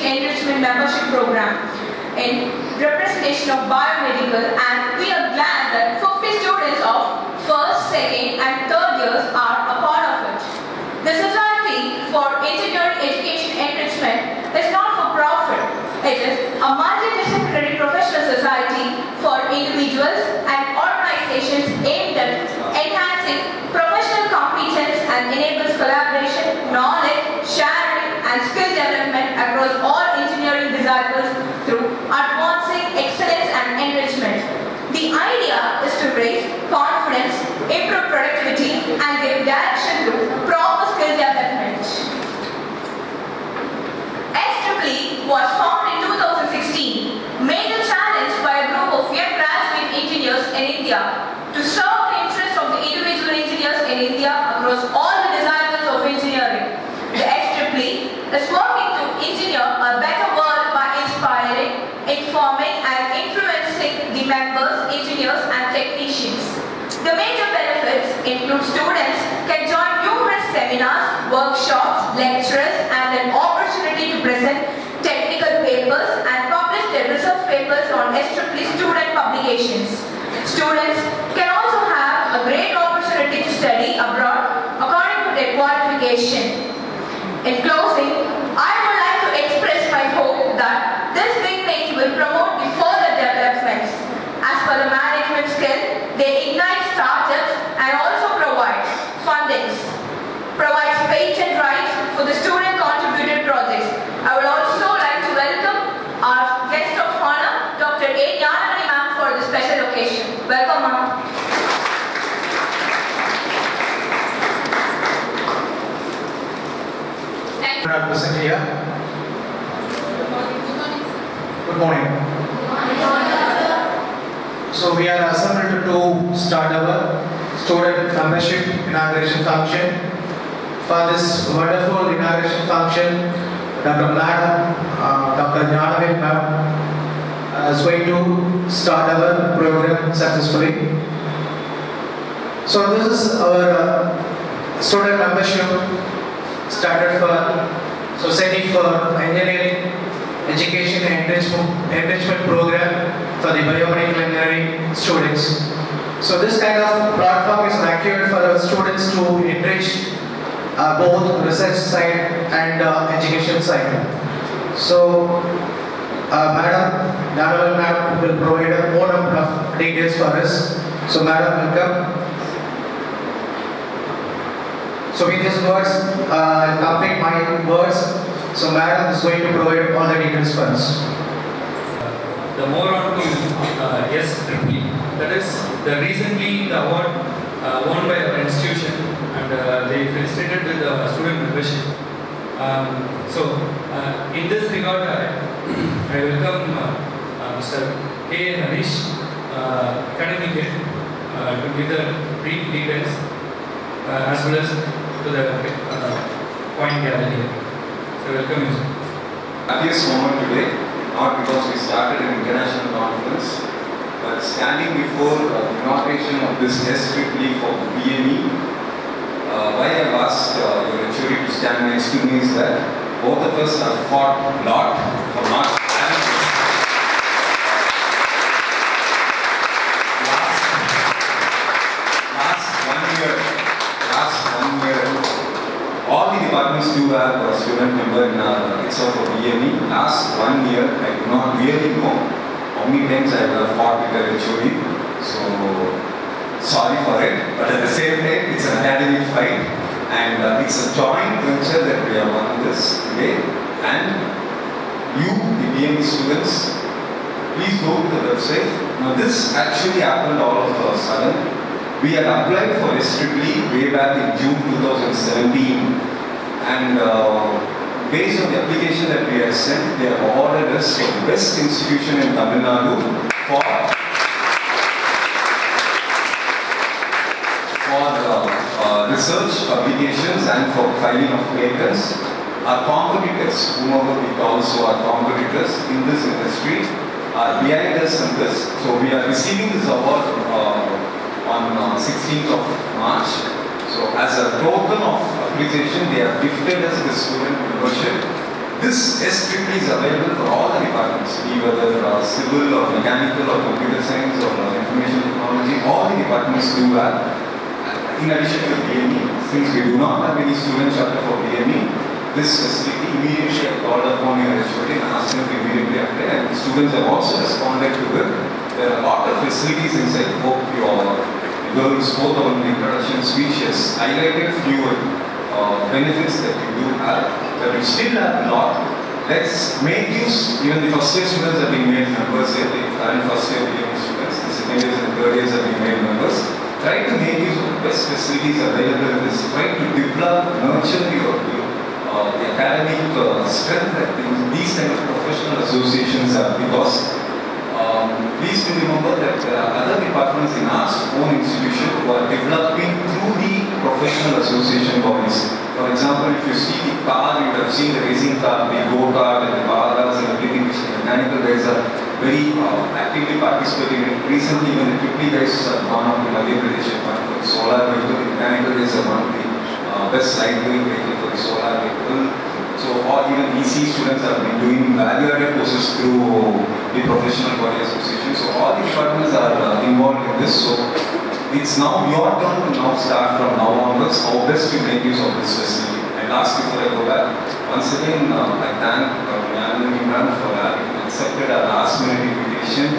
Enrichment Membership Program in representation of biomedical, and we are glad that 50 students of first, second and third years are a part of it. The Society for Engineering Education Enrichment is not for profit. It is a multidisciplinary professional society for individuals and organizations aimed at enhancing professional competence and enables collaboration, knowledge, sharing and skill development across all engineering disciplines through advancing excellence and enrichment. The idea is to raise confidence, improve productivity and give direction through proper skill development. SEE was formed in 2016, made a challenge by a group of young graduate engineers in India to serve the interests of the individual engineers in India across all the disciplines of engineering. The SEE is working to engineer a better world by inspiring, informing and influencing the members, engineers and technicians. The major benefits include students can join numerous seminars, workshops, lectures and an opportunity to present technical papers and publish their research papers on SEE student publications. Students can also have a great opportunity to study abroad according to their qualification. In closing, I would like to express my hope that this meeting will promote the further developments. As per the management skill, they ignite startups and also provides fundings, provides patent rights for the student contributed projects. I would also like to welcome our guest of honor, Dr. A. Jnanamani ma'am, for the special occasion. Welcome ma'am. Are present here. Good morning. So we are assembled to start our student membership inauguration function. For this wonderful inauguration function, Dr. Madam, Dr. Jnanamani ma'am is going to start our program successfully. So this is our student membership started for Society for Engineering Education and Enrichment Program for the biomedical engineering students. So this kind of platform is active for our students to enrich both research side and education side. So Madam Jnanamani ma'am will provide more number of details for us. So Madam, welcome. So with these words, complete my words. So Madam is going to provide all the details for us. The more on to SEE. That is the recently the award won by our institution, and they felicitated with the student membership. In this regard, I welcome Mr. K. Harish, academic head, to give the brief details as well as to the point gathered here. So welcome you. Happiest moment today, not because we started an international conference, but standing before the inauguration of this SEE for the BME. Why I have asked your HOD to stand next to me is that both of us have fought a lot for not having last one year, all the departments do have a student member in Icsemr for BME. Last 1 year, I do not really know how many times I have fought with the HOD. So, sorry for it. But at the same time, it's an academic fight. And it's a joint venture that we have won this today. And you, the BME students, please go to the website. Now, this actually happened all of a sudden. We had applied for SEE way back in June 2017, and based on the application that we had sent, they have awarded us the best institution in Tamil Nadu for research publications and for filing of patents. Our competitors, whomever we call so our competitors in this industry, are behind us in this. So we are receiving this award on 16th of March. So as a token of appreciation, they have gifted us the student membership. This S-Triple is available for all the departments, whether civil or mechanical or computer science or information technology. All the departments do have. In addition to BME, since we do not have any student chapter for BME, this facility immediately I called upon your HOD and asked him to immediately apply, and students have also responded to it. There are a lot of facilities inside. Hope your girls spoke about the introduction speech has highlighted few benefits that you do have, but we still have a lot. Let's make use. Even the first year students have been made members here, the current first year BME students, the second years and third years have been made members. Try to make use of the best facilities available in this. Try to develop, nurture the academic strength that these kind of professional associations have, because please do remember that there are other departments in our own institution who are developing through the professional association bodies. For example, if you see the car, you would have seen the racing car, the go-kart and the baradas and everything which the mechanical guys are very actively participating in. Recently, even the 50 guys have gone up to Madhya Pradesh and gone for the solar vehicle. The mechanical guys are one of the best light-weight vehicle for the solar vehicle. So, or even EC students have been doing value-added courses through the professional body association. So, all the departments are involved in this. So, it's now your turn to now start from now onwards how best to make use of this facility. And last before I go back, once again I thank Dr. Imran for having accepted our last minute invitation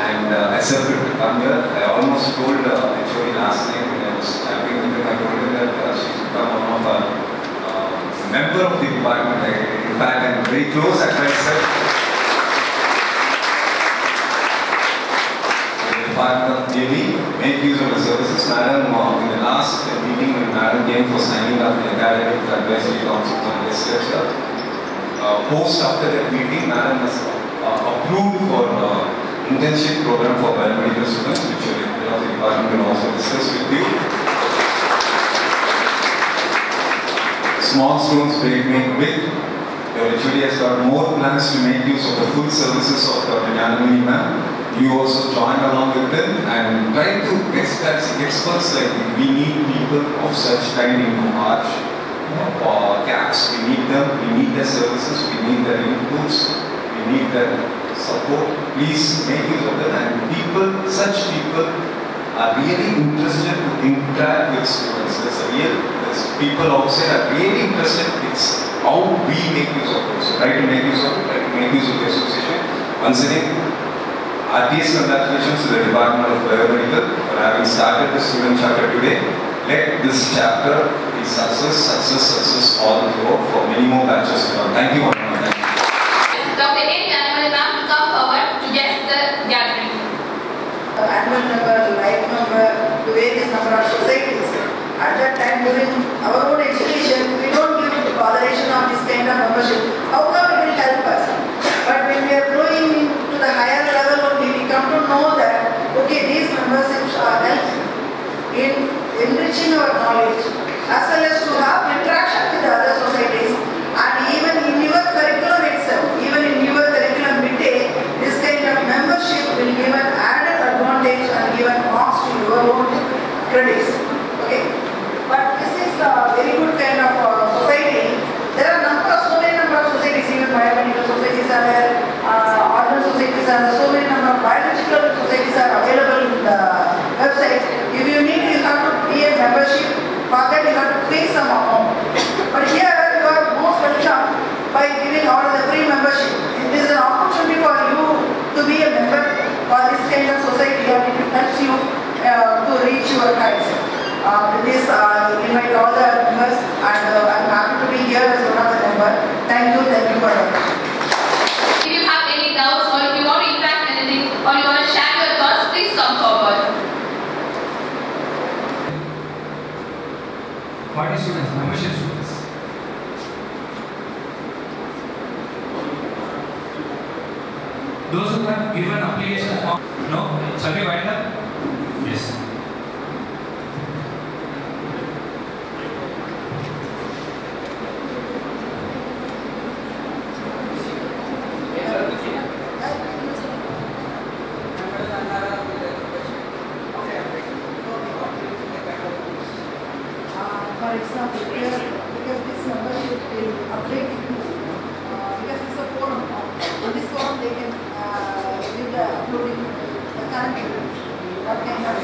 and accepted to come here. I almost told HOD last night when I was chatting with him, I told him that she should become one of our member of the department. In fact, I'm very close at my side. Department of Navy, make use of the services. Madam, in the last meeting when Madam came for signing up the academic advisory council for this lecture, post after that meeting, Madam has approved for internship program for biomedical students, which the department will also discuss with you. Small stones make big. Your HOD has got more plans to make use of the full services of Dr. Jnanamani ma'am. You also join along with them and try to get experts like we need people of such kind in March or gaps. We need them, we need their services, we need their inputs, we need their support. Please make use of them, and such people are really interested to interact with students. There's people outside are really interested. It's how we make use of it. So try to make use of it, try to make use of the association. Once again, RTS congratulations to the Department of Biomedical for having started the student chapter today. Let this chapter be success all throughout for many more batches to come. Thank you. Dr. A. Jnanamani ma'am to come forward to get the gathering. Annual number, life number, to various number of societies. At that time during our own education, we don't give the toleration of this kind of membership. How come it will help us? But when we are growing to the higher level only, we come to know that, okay, these memberships are helpful in enriching our knowledge, as well as to have interaction with the other societies. And even in your curriculum itself, even in your curriculum midday, this kind of membership will give an added advantage and give an marks to your own credits. Okay. But this is a very good kind of society. There are so many number of societies, even biomedical societies are there, ordnance societies are there, so many number of biological societies are available in the website. If you need, you have to pay a membership, for that you have to pay some amount. But here you are most welcome by giving all the free membership. It is an opportunity for you to be a member for this kind of society, and it helps you to reach your heights. With this, I invite all the members, and I'm happy to be here as one of the members. Thank you for that. If you have any doubts or if you want to interact anything or you want to share your thoughts, please come forward. Party students, membership students. Those who have given application form, no? Shall we wind up? Yes. For example, here, because this membership will update you in this form they can give the uploading the current event. What kind of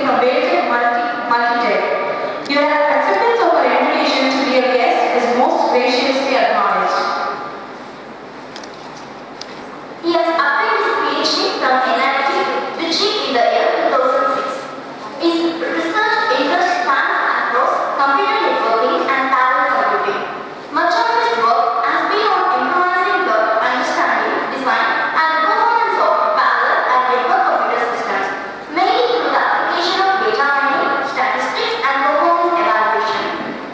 from Veltech Multitech. Your acceptance of our invitation to be a guest is most graciously acknowledged. He has obtained his PhD from NIT, Trichy in the year 2006. His research interests spans across computer networking and parallel computing. Much of his work has been on improvising the understanding, design, and performance of parallel and network computer systems, mainly through the application of data mining, statistics, and performance evaluation.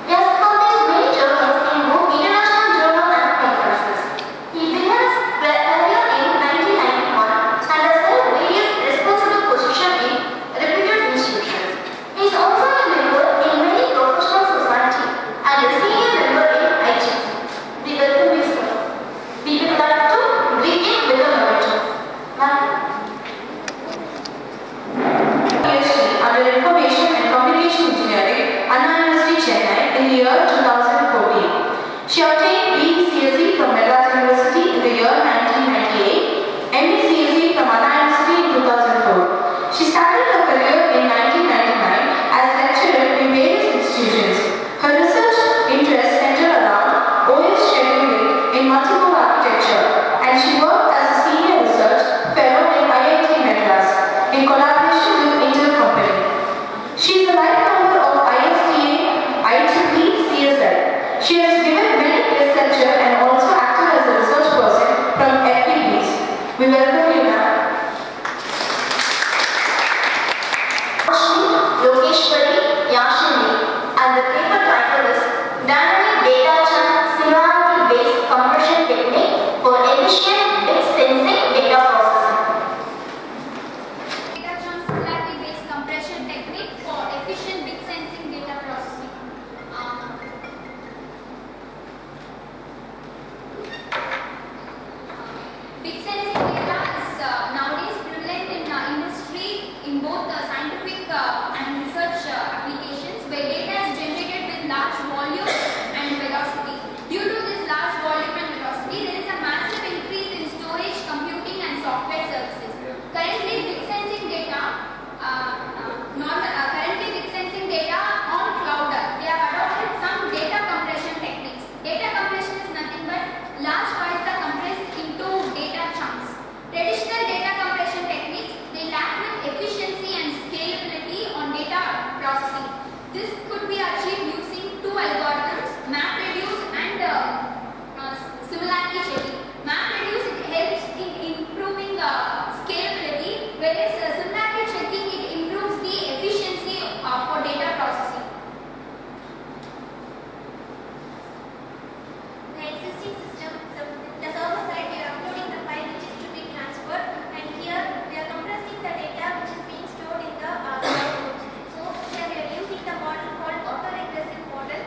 He has published many journals in both international journals and conferences. He began his career in 1991 and has held various responsible positions in reputed institutions. He is also a member in many professional societies and a senior member in Icsemr. We welcome you, sir. We would like to begin with a memento. PhD under Information and Communication Engineering, Anna University, Chennai in the year 2014. She obtained BCSC from Madras University in the year 1998, MBCSC from Anna University in 2004. She started her career in 1999 as lecturer in various institutions. Her research interests center around OS scheduling in multi-core architecture, and she worked as a senior research fellow in IIT Madras in collaboration with Intel Company. She is a life member of ISTA, IEEE, CSL. She has given many guest lectures and also acted as a research person from FPBs. We welcome you, ma'am. Yogeshwari Yashini, and the paper title is Dynamic Data Chunk Similarity-Based Compression Technique for Efficient Bit Sensing Data Processing. Data chunk similarity-based compression technique for efficient bit sensing data processing. Bit sensing data is nowadays prevalent in industry in both scientific and research applications, where data is generated with large volume and velocity. Due to this large volume and velocity, there is a massive increase in storage, computing, and software services. Currently, bit sensing data on cloud, they have adopted some data compression techniques. Data compression is nothing but large files are compressed into data chunks. Traditional data compression techniques, they lack with efficiency and scalability on data processing. This could be achieved using two algorithms, MapReduce and similarity checking. MapReduce, it helps in improving scalability, whereas similarity checking, it improves the efficiency for data processing. The existing system, the server side, we are uploading the file which is to be transferred, and here we are compressing the data which is being stored in the cloud nodes. So here we are using the model called autoregressive model.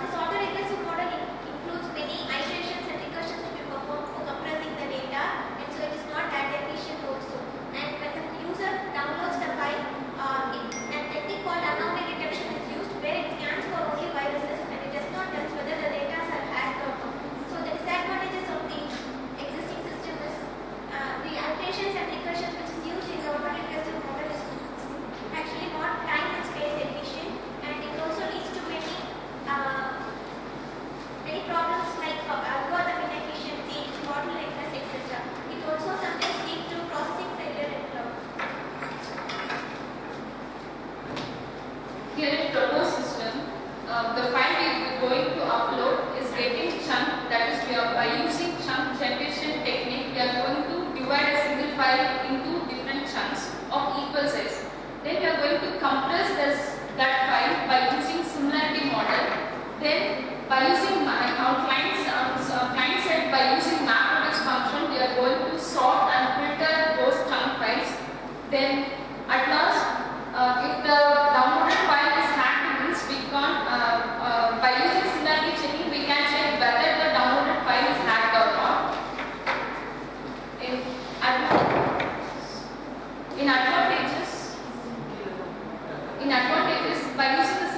This autoregressive model includes many iterations and recursions to be performed for compressing the data, and so it is not that efficient also. And when the user downloads the file, a technique called anomaly detection is used, where it scans for only viruses and it does not tell whether the data are hacked or not. So the disadvantages of the existing system is the iterations and recursions which is used in the autoregressive model is actually not time and space efficient, and it also leads to many problems like algorithm inefficiency, bottlenecks, etc. It also sometimes leads to processing failure in cloud. Here in proposed system, the file we are going to upload is getting chunk, that is by using chunk generation technique, we are going to divide a single file into different chunks of equal size. Then we are going to compress that file by using similarity model. Then by using client side, by using MapReduce function, we are going to sort and filter those chunk files. Then at last, if the downloaded file is hacked by using the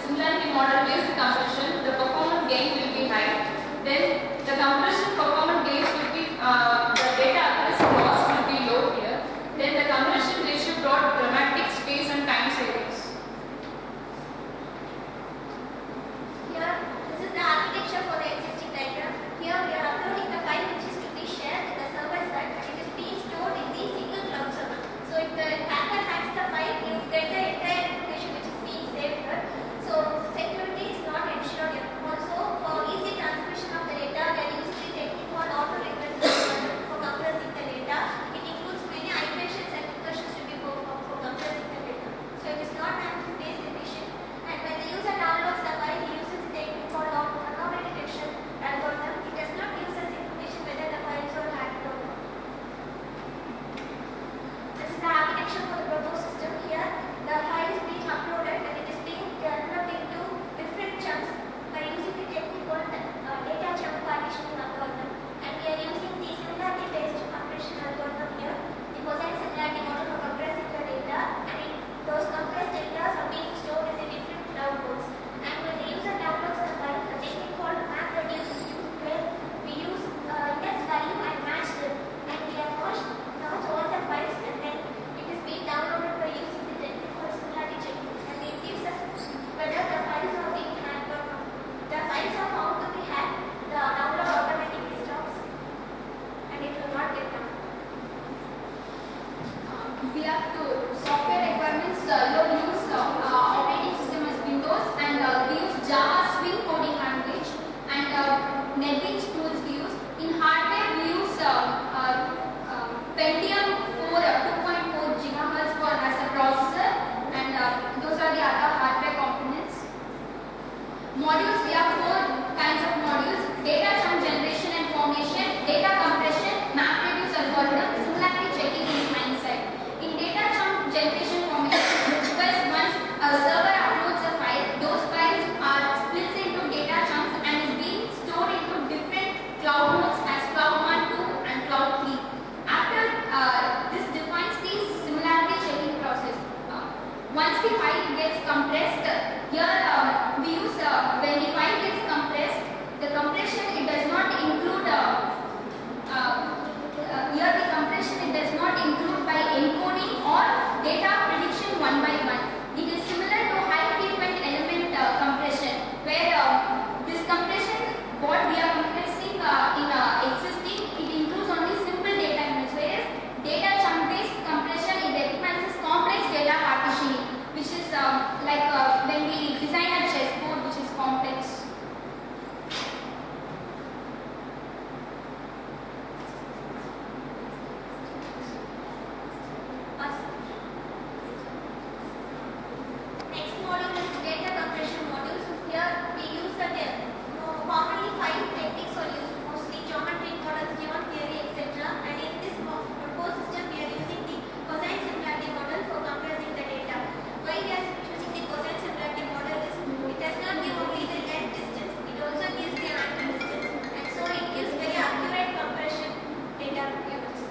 similarity model-based compression, the performance gain will be high. Then the compression performance gains will be, the data accuracy loss will be low here. Then the compression ratio brought dramatic space and time savings. Here, this is the architecture for the existing diagram. Here we are uploading the file which is to be shared to the server side and it is being stored in the single cloud server. So if the hacker hacks the file, he will get the entire information which is being saved here. So security is not ensured here. Also, for easy transmission of the data, we are using the technique called auto-regressive for compressing the data. It includes many iterations and recursions to be performed for compressing the data. So it is not time-based efficient. And when the user downloads the file, he uses the technique called anomaly detection algorithm. It does not use as information whether the files are hacked or not. This is the architecture for the proposed system. Here, the file is being uploaded and it is being developed into different chunks by using the technique called data chunk partitioning algorithm. And we are using the similarity-based compression algorithm here. The cosine similarity model for compressing the data, and those compressed data are being stored in the different cloud nodes. And when the user downloads the file, the technique called map reduce is used where we use index value and match them. And we have merged all the files and then it is being downloaded by using the technique called similarity checking. And it gives us whether the files are being hacked or not. The files are found to be hacked, the download automatically stops and it will not get downloaded. We have to software requirements. You use operating system as Windows, and we use Java Swing coding language, and NetBeans tools we use. In hardware, we use Pentium 4 2.4 GHz for as a processor, and those are the other hardware components. Modules, we have 4 kinds of modules: data chunk generation and formation, data compression, map reduce algorithm, similarity checking in client side. In data chunk generation formation, first once a server uploads a file, those files are split into data chunks and is being stored into different cloud nodes as cloud 1, 2 and cloud 3. After this defines the similarity checking process. Once the file gets compressed, here we use when the file gets compressed, the compression it does not include here the compression it does not include by encoding or data prediction one by one. It is similar to high frequent element compression, where this compression what we are compressing in existing, it includes only simple data units, whereas data chunk based compression it recognizes complex data partitioning, which is like when we design a chessboard which is complex. Next module is data compression module. So here we use the commonly 5 techniques are used, mostly geometric models, given theory, etc. And in this proposed system, we are using the cosine similarity model for compressing the data. Why we are using the cosine similarity model is it does not give only the length distance, it also gives the angle distance, and so it gives very accurate compression data levels.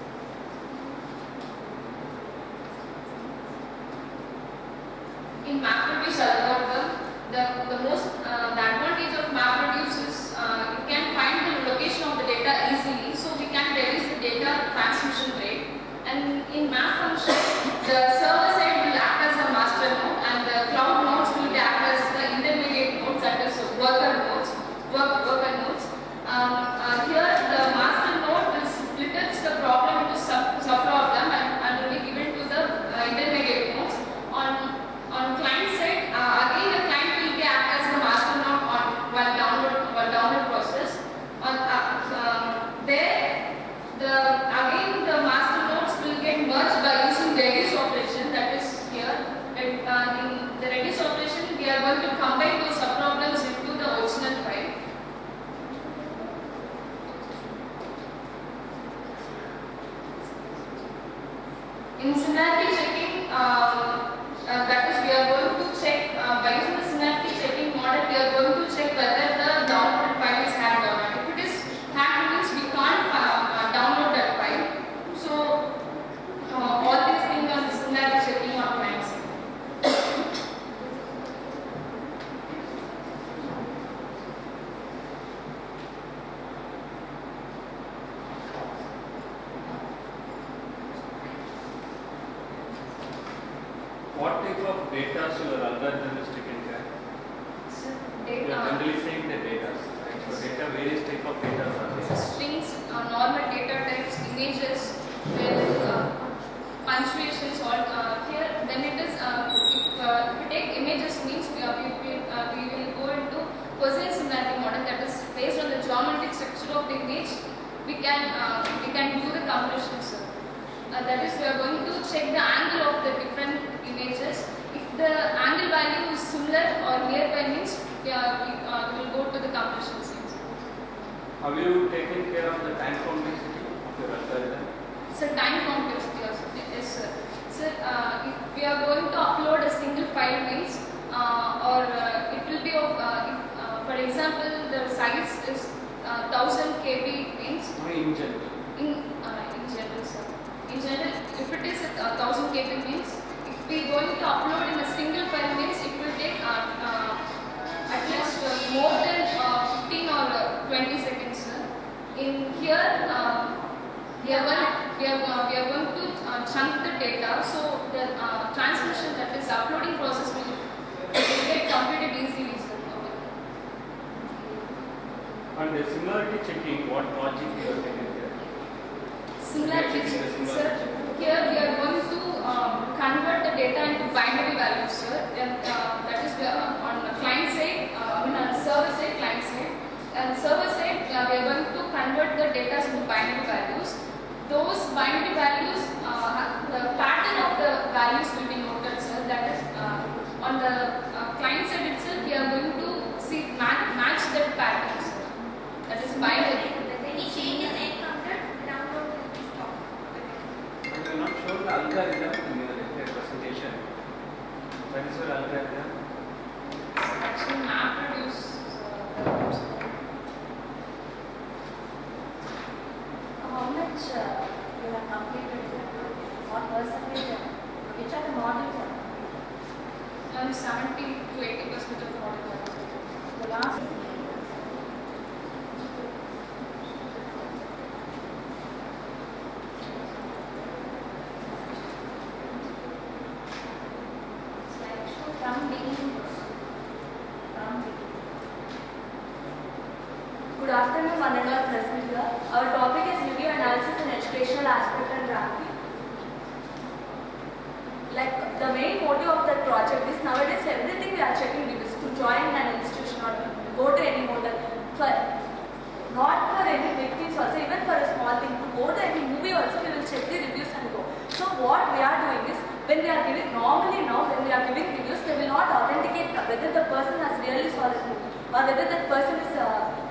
In MapReduce algorithm, the advantage of MapReduce is you can find the location of the data easily, so we can reduce the data transmission rate. And in map function, the server side will act as a master node, and the cloud nodes will act as the intermediate nodes, that is worker nodes. Here, the master node will split the problem into sub-problem and will be given to the intermediate nodes. On client side, again the client will be act as the master node while download process. There, the master nodes will get merged by using data your algorithm is taken care? You are generally saying the data. Right? So data, various type of data are there. Strings, normal data types, images, punctuations, all here. Then it is if we take images means we will go into Poisson similarity model, that is based on the geometric structure of the image. We can do the compression, sir. That is, we are going to check the angle of the different images. If the angle value is similar or nearby means we will go to the compression scenes. Have you taken care of the time complexity of your algorithm? So time complexity also, yes sir. Sir, if we are going to upload a single file means it will be of, for example, the size is 1000 KB means. In general. In general, sir. In general, if it is 1000 KB means, if we are going to upload in a single file means, it will take at least more than 15 or 20 seconds, sir. In here, we are going to chunk the data, so the transmission, that is uploading process, will get completed easily, sir. And the similarity checking, what logic you are taking here? Similarity checking, sir. Here we are going to convert the data into binary values, sir. That is on the client side, on server side, client side. And server side, we are going to convert the data into binary values. Those binary values, the pattern of the values will be noted, sir. That is on the client side itself, we are going to see match that pattern, sir. That is binary. Any changes encountered, download will be stopped. But you are not sure the algorithm in your presentation. What is your algorithm? Actually, MapReduce. How much you have completed? What percentage? Which are the models? Around 70 to 80% of the model. The last. Good afternoon, one and all present here. Our topic is review analysis and educational aspect and ranking. Like the main motive of the project is nowadays everything we are checking reviews to join an institution or go to any model. Not for any big things also, even for a small thing, to go to any movie also we will check the reviews and go. So what we are doing is, when we are giving, normally now when we are giving reviews, they will not authenticate whether the person has really saw the movie or whether that person is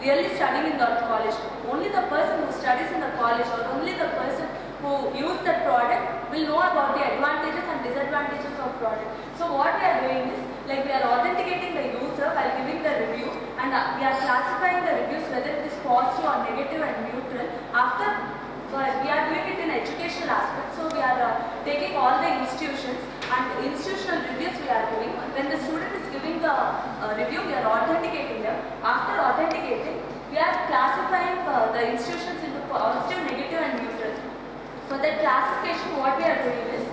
really studying in that college. Only the person who studies in the college or only the person who use that product will know about the advantages and disadvantages of product. So what we are doing is, like we are authenticating the user while giving the review, and we are classifying the reviews whether it is positive or negative and neutral. After we are doing it in educational aspect, so we are taking all the institutions and institutional reviews we are doing. When the student is giving the review, we are authenticating them. After authenticating, we are classifying the institutions into positive, negative and neutral. For that classification, what we are doing is,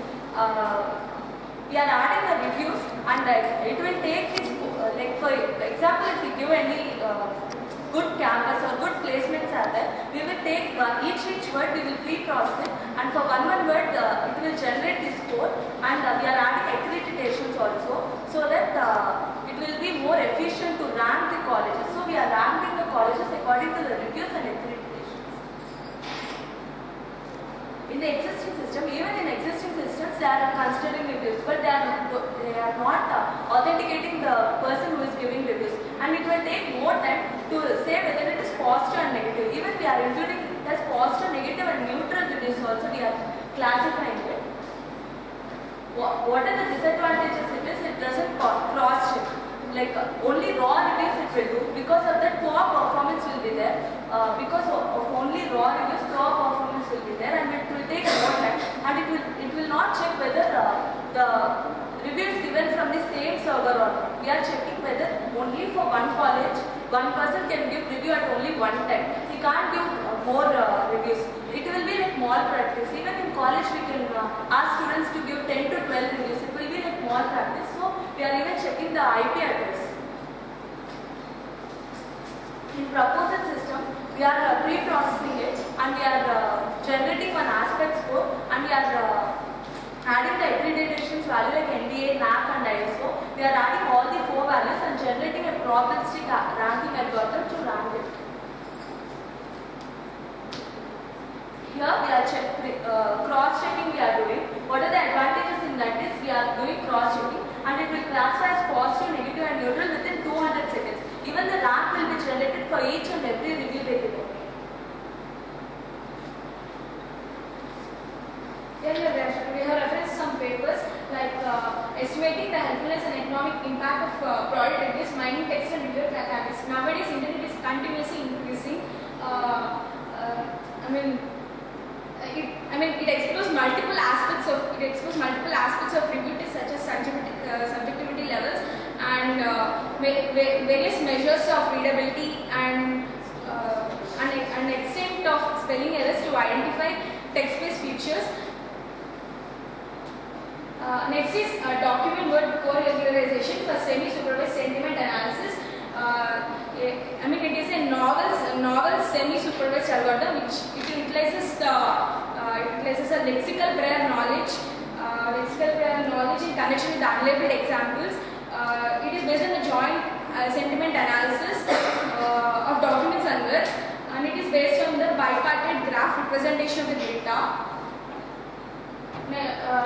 we are adding the reviews, and it will take this, like for example, if we give any good campus or good placements are there, we will take each word, we will pre-process it, and for one word it will generate the score, and we are adding accreditations also, so that it will be more efficient to rank the colleges. So we are ranking the colleges according to the reviews and accreditations. In the existing system, even in existing systems, they are considering reviews, but they are not authenticating the person who is giving reviews, and it will take more time to say whether it is positive and negative. Even we are including it as positive, negative and neutral reviews also, we are classifying it. What are the disadvantages? It doesn't cross-check. Like only raw reviews it will do. Because of that, poor performance will be there. Because of only raw reviews, poor performance will be there, and it will take more time. And it will not check whether the reviews given from the same server or not. We are checking whether only for one college, one person can give review at only one time. He can't give more reviews. It will be like malpractice. Even in college, we can ask students to give 10 to 12 reviews. It will be like malpractice. So we are even checking the IP address. In proposal system, we are pre-processing it and we are generating one aspect score and we are adding the accreditations value like NBA, NAC and ISO. We are adding all the 4 values and generating a probabilistic ranking algorithm to rank it. Here we are cross-checking we are doing. What are the advantages in that is we are doing cross-checking and it will classify as positive, negative and neutral within 200 seconds. Even the rank will be generated for each and every review variable. Here we have referenced some papers like estimating the helpfulness and economic impact of product reviews, mining text and review database. Nowadays, internet is continuously increasing. It explores multiple aspects of review tests such as subjectivity levels and various measures of readability and extent of spelling errors to identify text-based features. Next is document word co-regularization for semi-supervised sentiment analysis. It is a novel semi-supervised algorithm which utilizes a lexical prior knowledge in connection with unlabeled examples. It is based on the joint sentiment analysis of documents and words, and it is based on the bipartite graph representation of the data.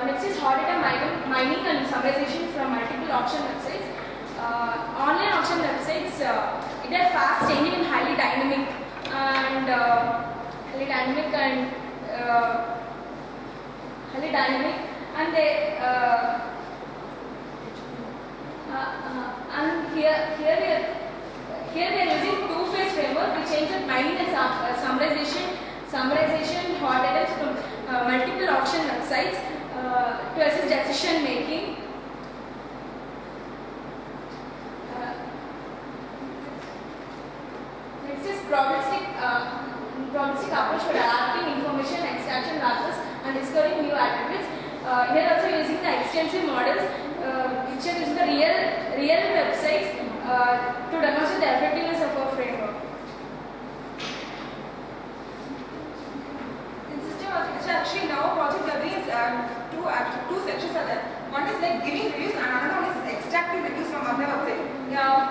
Next is hot data mining and summarization from multiple auction websites. Online auction websites, it are fast changing and highly dynamic and they here we are using two-phase framework. We change the mining and summarization hot data from multiple auction websites to assist decision making. Next is probabilistic approach for adapting information, extraction losses, and discovering new attributes. Here also using the extensive models, which are using the real websites to demonstrate the effectiveness of our framework. In system architecture, actually now project we are doing is two sections are there. One is like giving reviews and another one is extracting reviews from other website.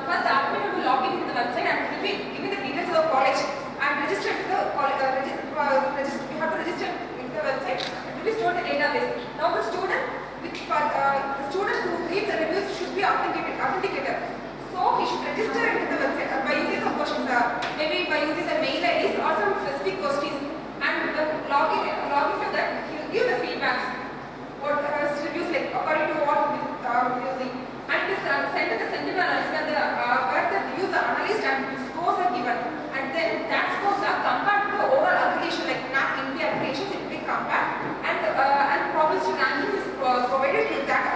First the admin will be logging into the website and will be giving the details of the college and register to the college. We have to register in the website. It will be stored in the database. Now the student who reads the reviews should be authenticated. So he should register into the website by using some questions, maybe by using the mail IDs or some specific questions, and log into that. He will give the feedbacks. What reviews like according to what using, and it is sent to the sentiment analyst where the reviews are analyzed and scores are given, and then that scores are compared to the overall aggregation like NAC, NB aggregations. It will be compared and probabilistic ranking is provided to that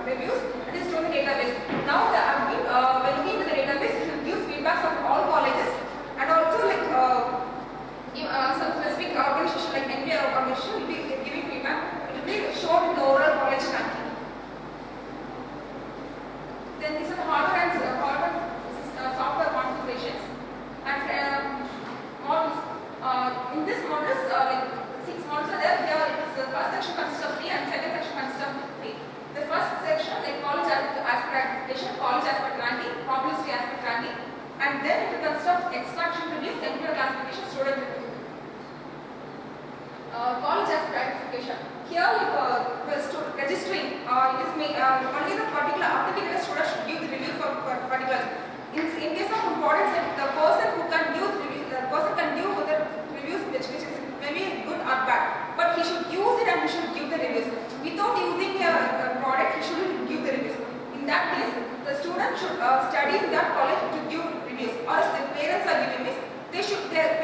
reviews and is stored in the database. Now the admin when looking into the database, it will give feedbacks of all colleges and also like some specific organization like NB organization will be giving feedback. Be shown in the overall college ranking. Then these are the hardware and software configurations and models. In this models, like 6 models are there. Here it is the first section consists of 3 and second section consists of 3. The first section like college aspect identification, college aspect ranking, probabilistic aspect ranking, and then it will consist of extraction reviews, technical classification, student review. College aspect identification. Here, registering, it is only the particular authenticated student should give the review for particular. In case of importance, the person who can give the review, the person can give the reviews which is maybe good or bad, but he should use it and he should give the reviews. Without using a product, he shouldn't give the reviews. In that case, the student should study in that college to give reviews, or if the parents are giving this, their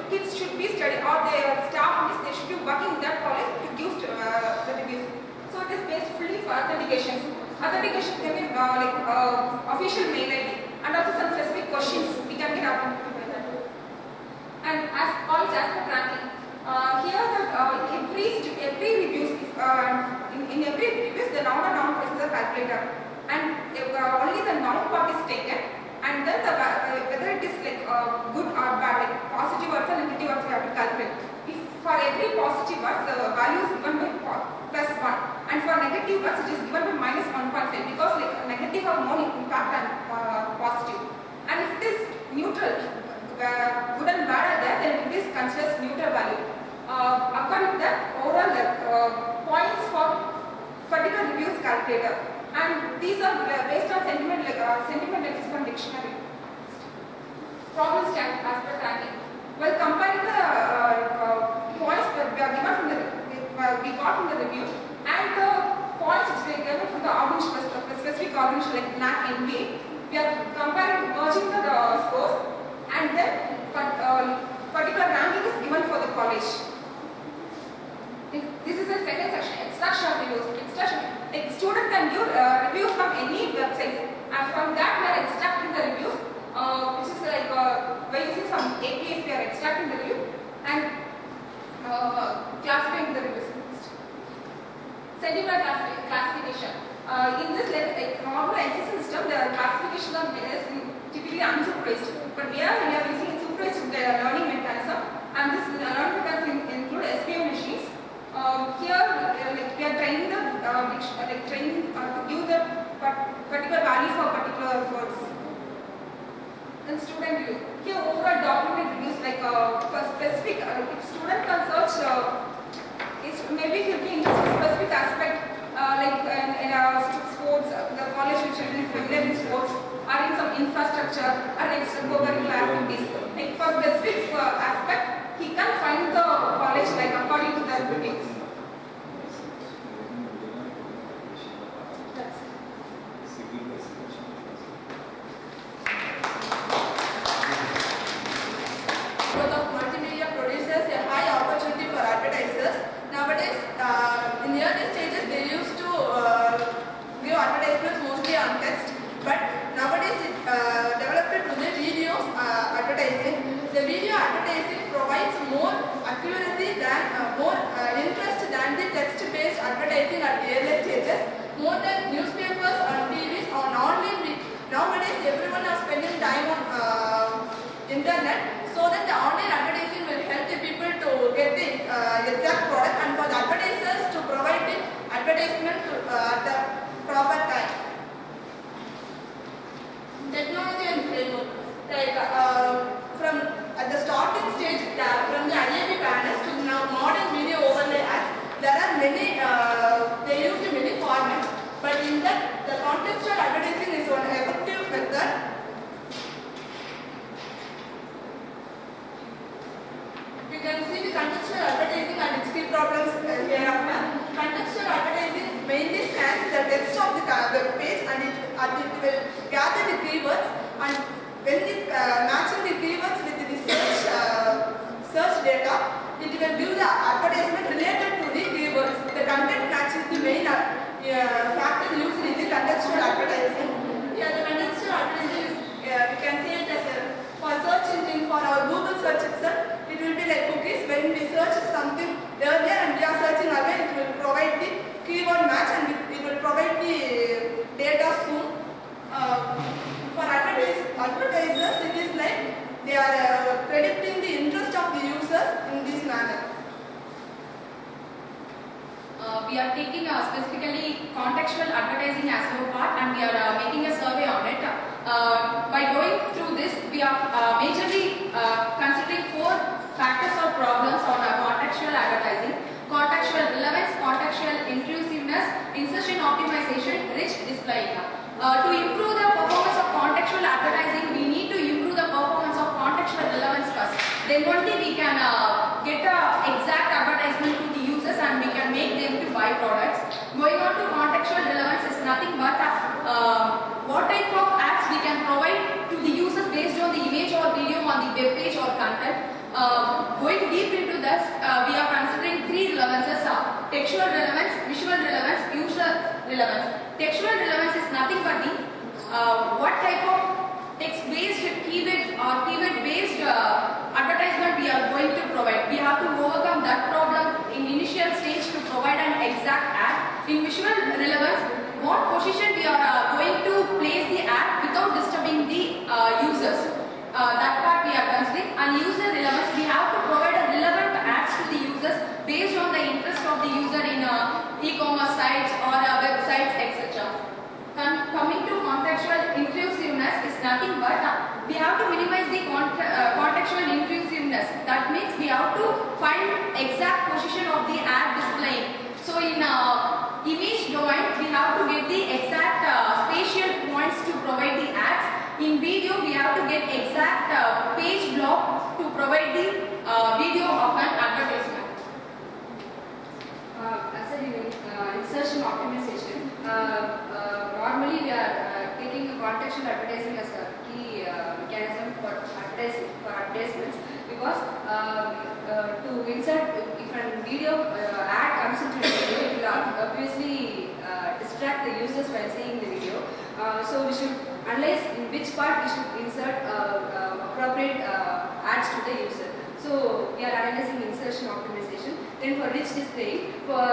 kids should be studying, or their staff they should be working in that college to give the reviews. So it is based fully for authentication. Authentication can be official mail ID and also some specific questions we can get authenticated by that. And as college aspect ranking, here every reviews in every reviews the noun and noun places are calculator. and only the noun part is taken, and then whether it is like good or bad, like positive words or negative words we have to calculate. If for every positive words the value is given by +1, and for negative words it is given by -1.5, because like negative have more impact than positive. And if it is neutral, good and bad are there, then it is considered as neutral value. According to that, overall points for particular reviews calculator, and these are based on sentiment lexicon dictionary. Problem stack as per ranking. Well, comparing the points that we are given from we got from the review and the points which we are given from the specific organization like NAC NBA, we are comparing, merging the scores, and then particular ranking is given for the college. This is the second section, extraction of reviews. Extraction, like student can give reviews from any website, and from that we are extracting the reviews, which is like by using some APIs we are extracting the review and classifying the reviews. Sentiment classification. In this like normal existing system, the classification of is typically unsupervised, but we are using supervised learning mechanism, and this learning mechanism include SPM machines. Here, we are training the training to give the particular value for particular words. Then student review. Here, overall document reviews like for specific. If student can search, maybe he'll be into some specific aspect like in sports, the college which will be familiar in sports, or in some infrastructure or extracurricular activities. Like for specific aspect, he can find the college like according to their ratings. Growth of multimedia produces a high opportunity for advertisers. Nowadays, in the early stages, they used to give advertisements mostly on text, but nowadays it developed to the video advertising. The video advertising provides more accuracy than, more interest than the text-based advertising at the early stages. More than newspapers and TVs on online. Nowadays, everyone is spending time on internet, so that the online advertising will help the people to get the exact product, and for the advertisers to provide the advertisement at the proper time. Technology and framework. Like from at the starting stage, from the IAB banners to now modern video overlay ads, there are many, they use many formats, but in that the contextual advertising is one effective method. You can see the contextual advertising and its key problems hereafter. Contextual advertising mainly scans the text of the web page, and it will gather the keywords, and when it matching the keywords with the search data, it will give the advertisement related to the keywords. The content matches the main factor used in the contextual advertising. Here the contextual advertising is, we can see it as for search engine, for our Google search itself, it will be like cookies. When we search something earlier and we are searching again, it will provide the keyword match, and it will provide the data soon. For advertisers, it is like they are predicting the interest of the users in this manner. We are taking specifically contextual advertising as our part, and we are making a survey on it. By going through this, we are majorly considering 4 factors or problems on contextual advertising: contextual relevance, contextual inclusiveness, insertion optimization, rich displaying. To improve the performance of contextual advertising, we need to improve the performance of contextual relevance first. Then only we can get the exact advertisement to the users, and we can make them to buy products. Going on to contextual relevance is nothing but what type of ads we can provide to the users based on the image or video on the web page or content. Going deep into this, we are considering 3 relevances: textual relevance, visual relevance, user relevance. Textual relevance is nothing but the what type of text-based, keyword or keyword-based advertisement we are going to provide. We have to overcome that problem in initial stage to provide an exact ad. In visual relevance, what position we are going In video, we have to get exact page block to provide the video of an advertisement. As a insertion optimization, normally we are taking contextual advertising as a key mechanism for advertisements, because to insert, if a video ad comes into the video, it will obviously distract the users while seeing the video. So we should analyze in which part we should insert appropriate ads to the user. So we are analyzing insertion optimization. Then for rich display, for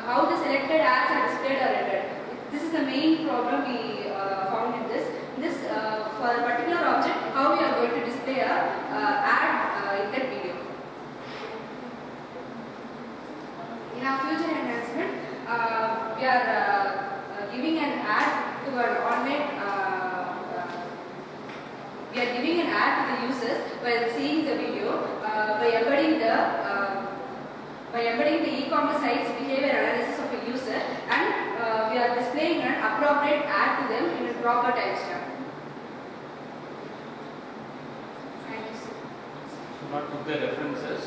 how the selected ads are displayed or rendered. This is the main problem we found in this. For a particular object, how we are going to display a ad in that video. In our future enhancement, we are giving an ad to an online. We are giving an ad to the users while seeing the video by embedding the e-commerce site's behavior analysis of a user, and we are displaying an appropriate ad to them in a proper timestamp. Not put the references.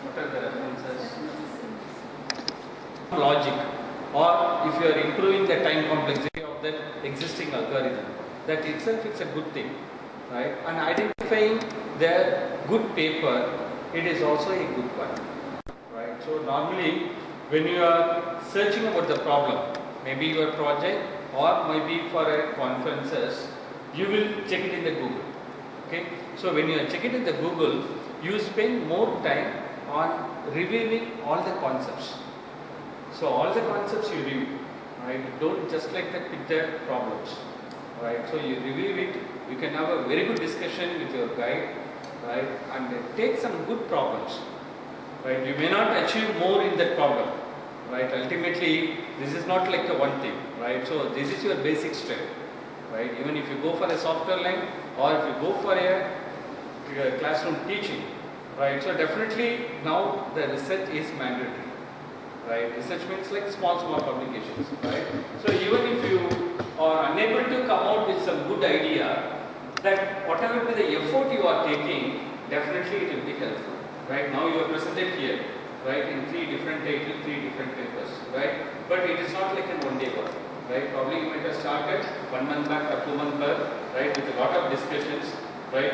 What are the references? Logic, or if you are improving the time complexity of that existing algorithm, that itself is a good thing, right? And identifying the good paper, it is also a good one, right? So normally, when you are searching about the problem, maybe your project or maybe for a conferences, you will check it in the Google. Okay, so when you are checking in the Google, you spend more time on reviewing all the concepts. So all the concepts you review, right? Don't just like that pick the problems, right? So you review it. You can have a very good discussion with your guide, right? And take some good problems, right? You may not achieve more in that problem, right? Ultimately, this is not like a one thing, right? So this is your basic step, right? Even if you go for a software line or if you go for a classroom teaching, right? So definitely now the research is mandatory, right? Research means like small publications, right? So even if you are unable to come out with some good idea, that whatever be the effort you are taking, definitely it will be helpful, right? Now you are presented here, right? In 3 different titles, 3 different papers, right? But it is not like a one-day work, right? Probably you might have started 1 month back or 2 months back, right? With a lot of discussions, right?